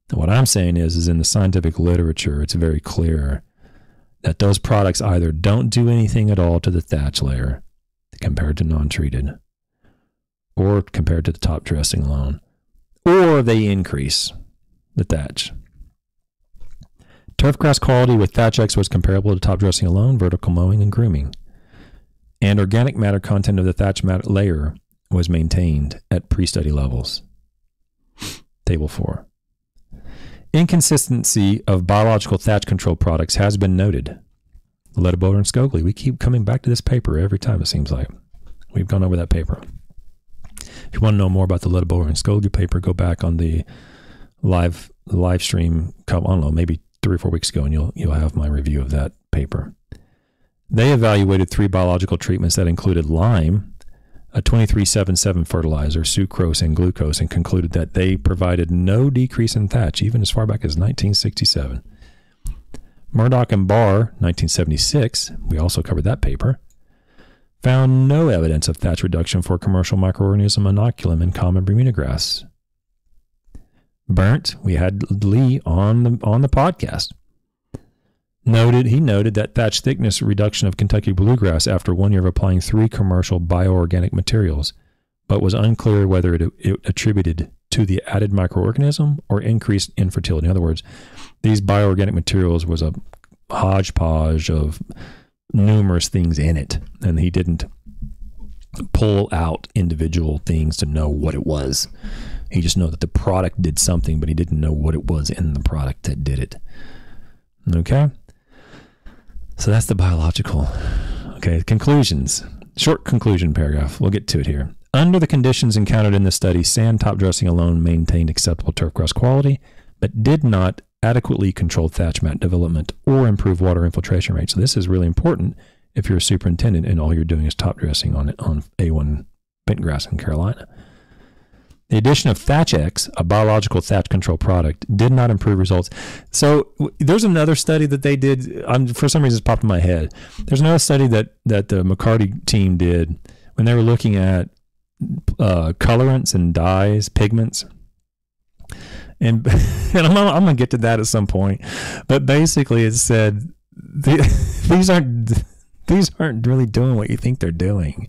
And what I'm saying is in the scientific literature, it's very clear that those products either don't do anything at all to the thatch layer compared to non-treated, or compared to the top dressing alone, or they increase the thatch. Turf grass quality with Thatch X was comparable to top dressing alone, vertical mowing, and grooming. And organic matter content of the thatch mat layer was maintained at pre-study levels. Table 4. Inconsistency of biological thatch control products has been noted. Ledbetter and Scoglie. We keep coming back to this paper every time, it seems like. We've gone over that paper. If you want to know more about the Ledbetter and Scoglie paper, go back on the live stream, I don't know, maybe 3 or 4 weeks ago, and you'll have my review of that paper. They evaluated 3 biological treatments that included lime, a 2377 fertilizer, sucrose, and glucose, and concluded that they provided no decrease in thatch, even as far back as 1967. Murdoch and Barr, 1976, we also covered that paper, found no evidence of thatch reduction for commercial microorganism inoculum in common Bermuda grass. Burnt, we had Lee on the podcast. He noted that thatch thickness reduction of Kentucky bluegrass after 1 year of applying 3 commercial bioorganic materials, but was unclear whether it attributed to the added microorganism or increased infertility. In other words, these bioorganic materials was a hodgepodge of numerous things in it, and he didn't pull out individual things to know what it was. He just knew that the product did something, but he didn't know what it was in the product that did it. Okay? So that's the biological. Okay, conclusions. Short conclusion paragraph. We'll get to it here. Under the conditions encountered in the study, sand top dressing alone maintained acceptable turf grass quality, but did not adequately control thatch mat development or improve water infiltration rate. So this is really important if you're a superintendent and all you're doing is top dressing on A1 Bentgrass in Carolina. The addition of Thatch X, a biological thatch control product, did not improve results. So there's another study that they did. For some reason, it's popped in my head. There's another study that the McCarty team did when they were looking at colorants and dyes, pigments. And I'm going to get to that at some point. But basically, it said these aren't really doing what you think they're doing.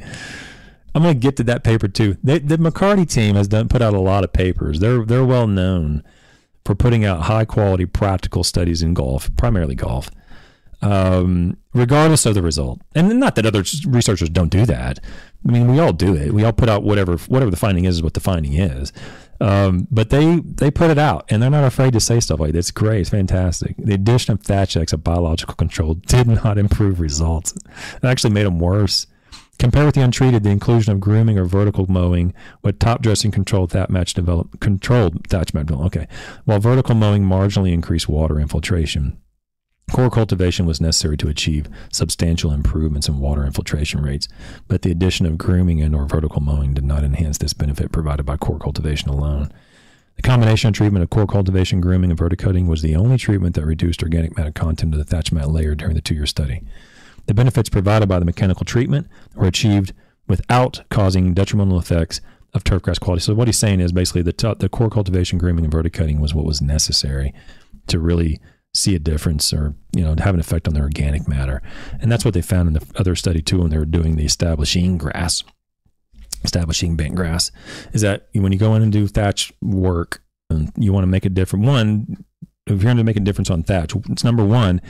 I'm going to get to that paper too. The McCarty team has put out a lot of papers. They're well known for putting out high quality practical studies in golf, primarily golf, regardless of the result. And not that other researchers don't do that. I mean, we all do it. We all put out whatever the finding is what the finding is. But they put it out, and they're not afraid to say stuff like this. It's great. It's fantastic. The addition of Thatch X, a biological control, did not improve results. It actually made them worse. Compared with the untreated, the inclusion of grooming or vertical mowing with top dressing controlled thatch mat development. Okay. While vertical mowing marginally increased water infiltration, core cultivation was necessary to achieve substantial improvements in water infiltration rates, but the addition of grooming and or vertical mowing did not enhance this benefit provided by core cultivation alone. The combination treatment of core cultivation, grooming, and verticutting was the only treatment that reduced organic matter content of the thatch mat layer during the 2-year study. The benefits provided by the mechanical treatment were achieved without causing detrimental effects of turfgrass quality. So what he's saying is basically the core cultivation, grooming, and verticutting was what was necessary to really see a difference, or to have an effect on the organic matter. And that's what they found in the other study too when they were doing the establishing bentgrass, is that when you go in and do thatch work and you want to make a difference, if you're going to make a difference on thatch, it's number one,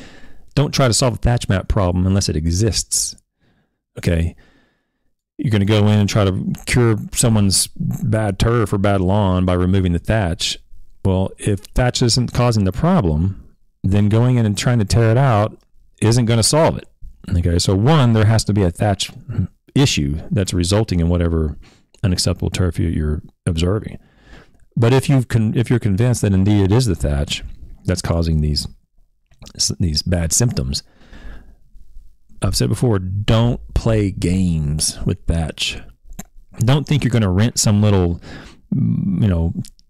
don't try to solve a thatch mat problem unless it exists. Okay. You're going to go in and try to cure someone's bad turf or bad lawn by removing the thatch. Well, if thatch isn't causing the problem, then going in and trying to tear it out isn't going to solve it. Okay, so one, there has to be a thatch issue that's resulting in whatever unacceptable turf you're observing. But if you're convinced that indeed it is the thatch that's causing these bad symptoms, I've said before, don't play games with thatch. Don't think you're going to rent some little,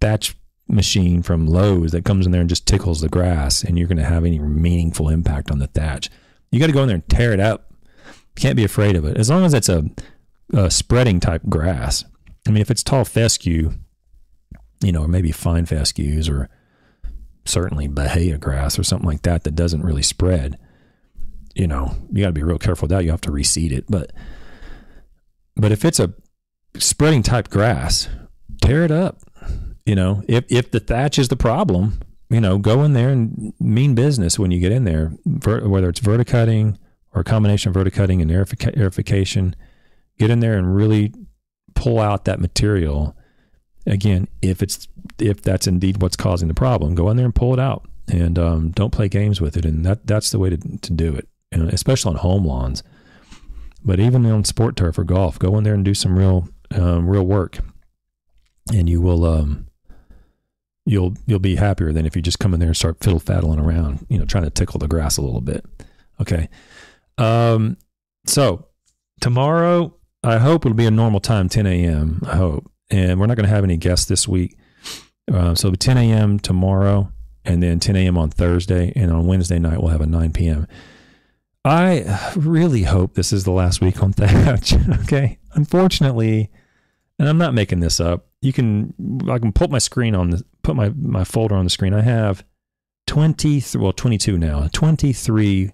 thatch machine from Lowe's that comes in there and just tickles the grass and you're going to have any meaningful impact on the thatch. You got to go in there and tear it up. You can't be afraid of it. As long as it's a spreading type grass. I mean, if it's tall fescue, or maybe fine fescues, or certainly Bahia grass or something like that doesn't really spread, you got to be real careful with that. You have to reseed it. But if it's a spreading type grass, tear it up. If the thatch is the problem, go in there and mean business when you get in there, whether it's verticutting or a combination of verticutting and aerification, get in there and really pull out that material. Again, if that's indeed what's causing the problem, go in there and pull it out, and don't play games with it. And that's the way to do it, especially on home lawns. But even on sport turf or golf, go in there and do some real work, and you will you'll be happier than if you just come in there and start fiddle-faddling around, trying to tickle the grass a little bit. Okay. So tomorrow, I hope it'll be a normal time, 10 a.m. I hope. And we're not going to have any guests this week. So it'll be 10 a.m. tomorrow, and then 10 a.m. on Thursday. And on Wednesday night, we'll have a 9 p.m. I really hope this is the last week on Thatch. Okay. Unfortunately, and I'm not making this up, I can put my screen on put my folder on the screen. I have 22 now, 23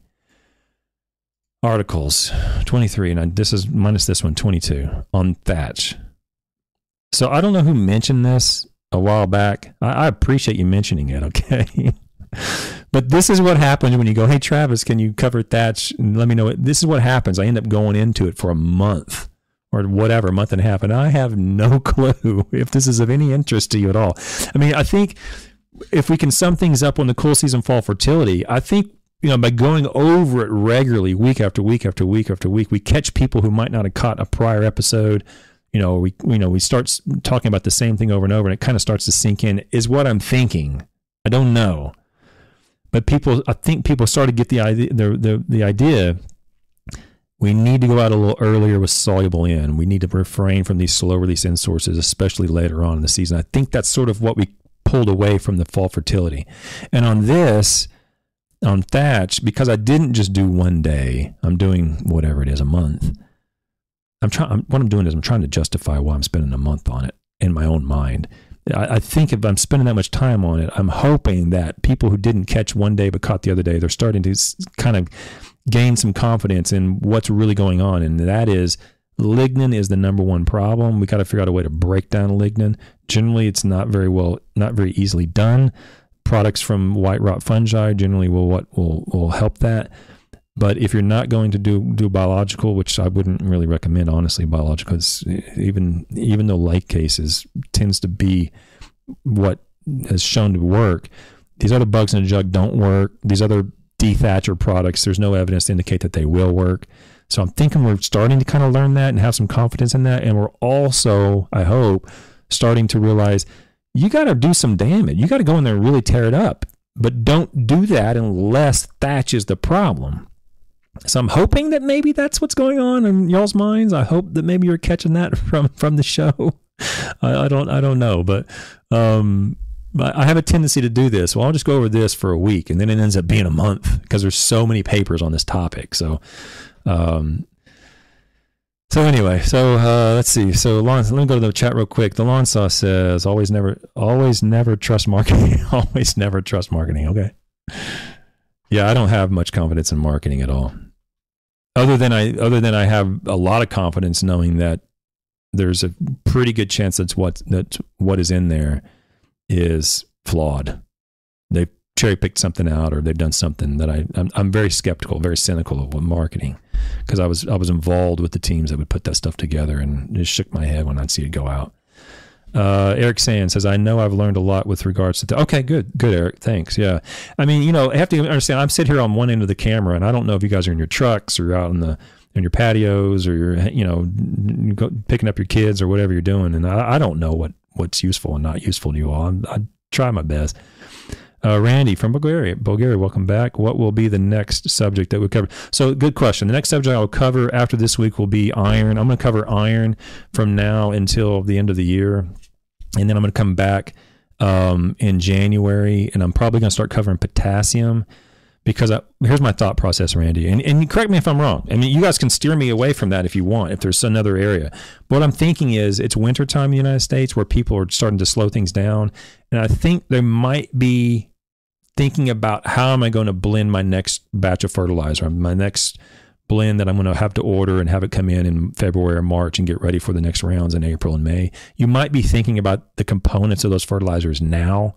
articles, 23, and this is minus this one, 22 on Thatch. So I don't know who mentioned this a while back. I appreciate you mentioning it, okay? But this is what happens when you go, hey, Travis, can you cover Thatch? And let me know. This is what happens. I end up going into it for a month or whatever, a month and a half, and I have no clue if this is of any interest to you at all. I mean, I think if we can sum things up on the cool season fall fertility, I think, by going over it regularly, week after week after week after week, we catch people who might not have caught a prior episode. We start talking about the same thing over and over, and it kind of starts to sink in, is what I'm thinking. I don't know. But I think people start to get the idea we need to go out a little earlier with soluble in. We need to refrain from these slow release in sources, especially later on in the season. I think that's sort of what we pulled away from the fall fertility. And on Thatch, because I didn't just do one day, I'm doing whatever it is, a month. What I'm doing is I'm trying to justify why I'm spending a month on it in my own mind. I think if I'm spending that much time on it, I'm hoping that people who didn't catch one day but caught the other day, they're starting to kind of gain some confidence in what's really going on. And that is, lignin is the number one problem. We got to figure out a way to break down lignin. Generally, it's not very easily done. Products from white rot fungi generally will help that. But if you're not going to do biological, which I wouldn't really recommend, honestly, biological, even though lacase tends to be what has shown to work, these other bugs in a jug don't work. These other dethatcher products, there's no evidence to indicate that they will work. So I'm thinking we're starting to kind of learn that and have some confidence in that. And we're also, I hope, starting to realize you got to do some damage. You got to go in there and really tear it up. But don't do that unless thatch is the problem. So I'm hoping that maybe that's what's going on in y'all's minds. I hope that maybe you're catching that from the show. I don't know, but I have a tendency to do this. Well, I'll just go over this for a week, and then it ends up being a month because there's so many papers on this topic. So, anyway, let's see. So let me go to the chat real quick. The Lawn Saw says, always never trust marketing. Always never trust marketing. Okay. Yeah, I don't have much confidence in marketing at all. Other than I have a lot of confidence knowing that there's a pretty good chance that's what is in there is flawed. They've cherry picked something out, or they've done something that I'm very skeptical, very cynical of marketing, because I was involved with the teams that would put that stuff together, and it just shook my head when I'd see it go out. Eric Sand says, I know I've learned a lot with regards to okay, good, Eric, thanks. Yeah, I mean, I have to understand, I'm sitting here on one end of the camera, and I don't know if you guys are in your trucks or out in your patios, or you're picking up your kids or whatever you're doing, and I don't know what's useful and not useful to you all. I try my best. Randy from Bulgaria, welcome back. What will be the next subject that we cover? So, good question. The next subject I'll cover after this week will be iron. I'm going to cover iron from now until the end of the year, and then I'm going to come back in January, and I'm probably going to start covering potassium, because here's my thought process, Randy, and correct me if I'm wrong. I mean, you guys can steer me away from that if you want, if there's another area. But what I'm thinking is, it's wintertime in the United States where people are starting to slow things down, and I think they might be thinking about, how am I going to blend my next batch of fertilizer, my next blend that I'm going to have to order and have it come in February or March and get ready for the next rounds in April and May. You might be thinking about the components of those fertilizers now.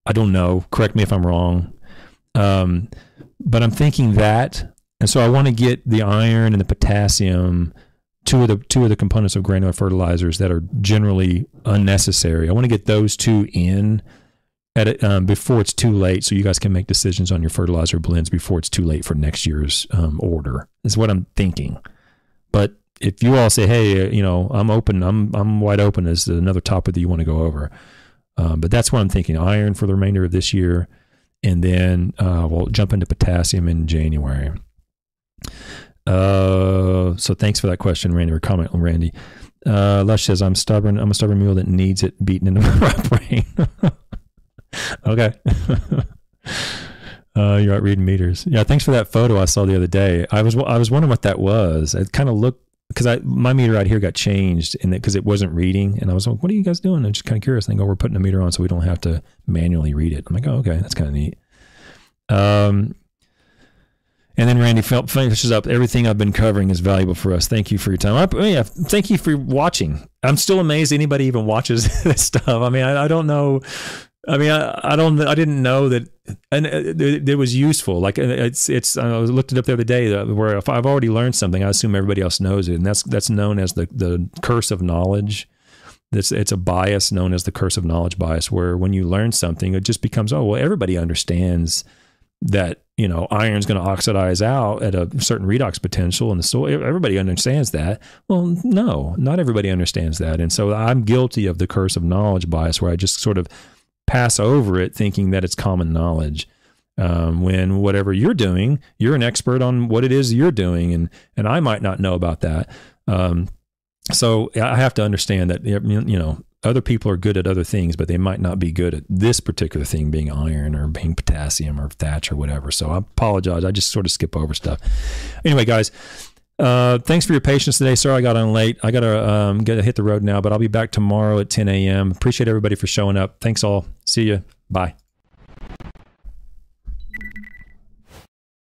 I don't know. Correct me if I'm wrong. But I'm thinking that, and so I want to get the iron and the potassium, two of the components of granular fertilizers that are generally unnecessary. I want to get those two in at it before it's too late, so you guys can make decisions on your fertilizer blends before it's too late for next year's order. Is what I'm thinking. But if you all say, hey, I'm open, I'm wide open as another topic that you want to go over. But that's what I'm thinking. Iron for the remainder of this year, and then we'll jump into potassium in January. So thanks for that question, Randy, or comment on Randy. Lush says, I'm stubborn. I'm a stubborn mule that needs it beaten into my brain. Okay. You're out reading meters. Yeah, thanks for that photo I saw the other day. I was wondering what that was. It kind of looked, because my meter out here got changed because it wasn't reading, and I was like, what are you guys doing? I'm just kind of curious. I think, we're putting a meter on so we don't have to manually read it. I'm like, oh, okay, that's kind of neat. And then Randy finishes up, everything I've been covering is valuable for us. Thank you for your time. Thank you for watching. I'm still amazed anybody even watches this stuff. I mean, I don't know. I mean, I didn't know that, and it was useful. Like I looked it up the other day, where if I've already learned something, I assume everybody else knows it, and that's known as the curse of knowledge. It's a bias known as the curse of knowledge bias, where when you learn something, it just becomes, oh, well, everybody understands that, iron's going to oxidize out at a certain redox potential in the soil. Everybody understands that. Well, no, not everybody understands that. And so I'm guilty of the curse of knowledge bias, where I just sort of pass over it thinking that it's common knowledge. When whatever you're doing, you're an expert on what it is you're doing, and I might not know about that. So I have to understand that, other people are good at other things, but they might not be good at this particular thing, being iron or being potassium or Thatch or whatever. So I apologize. I just sort of skip over stuff. Anyway, guys, thanks for your patience today. Sorry I got on late. I got to hit the road now, but I'll be back tomorrow at 10 a.m. Appreciate everybody for showing up. Thanks all. See you. Bye.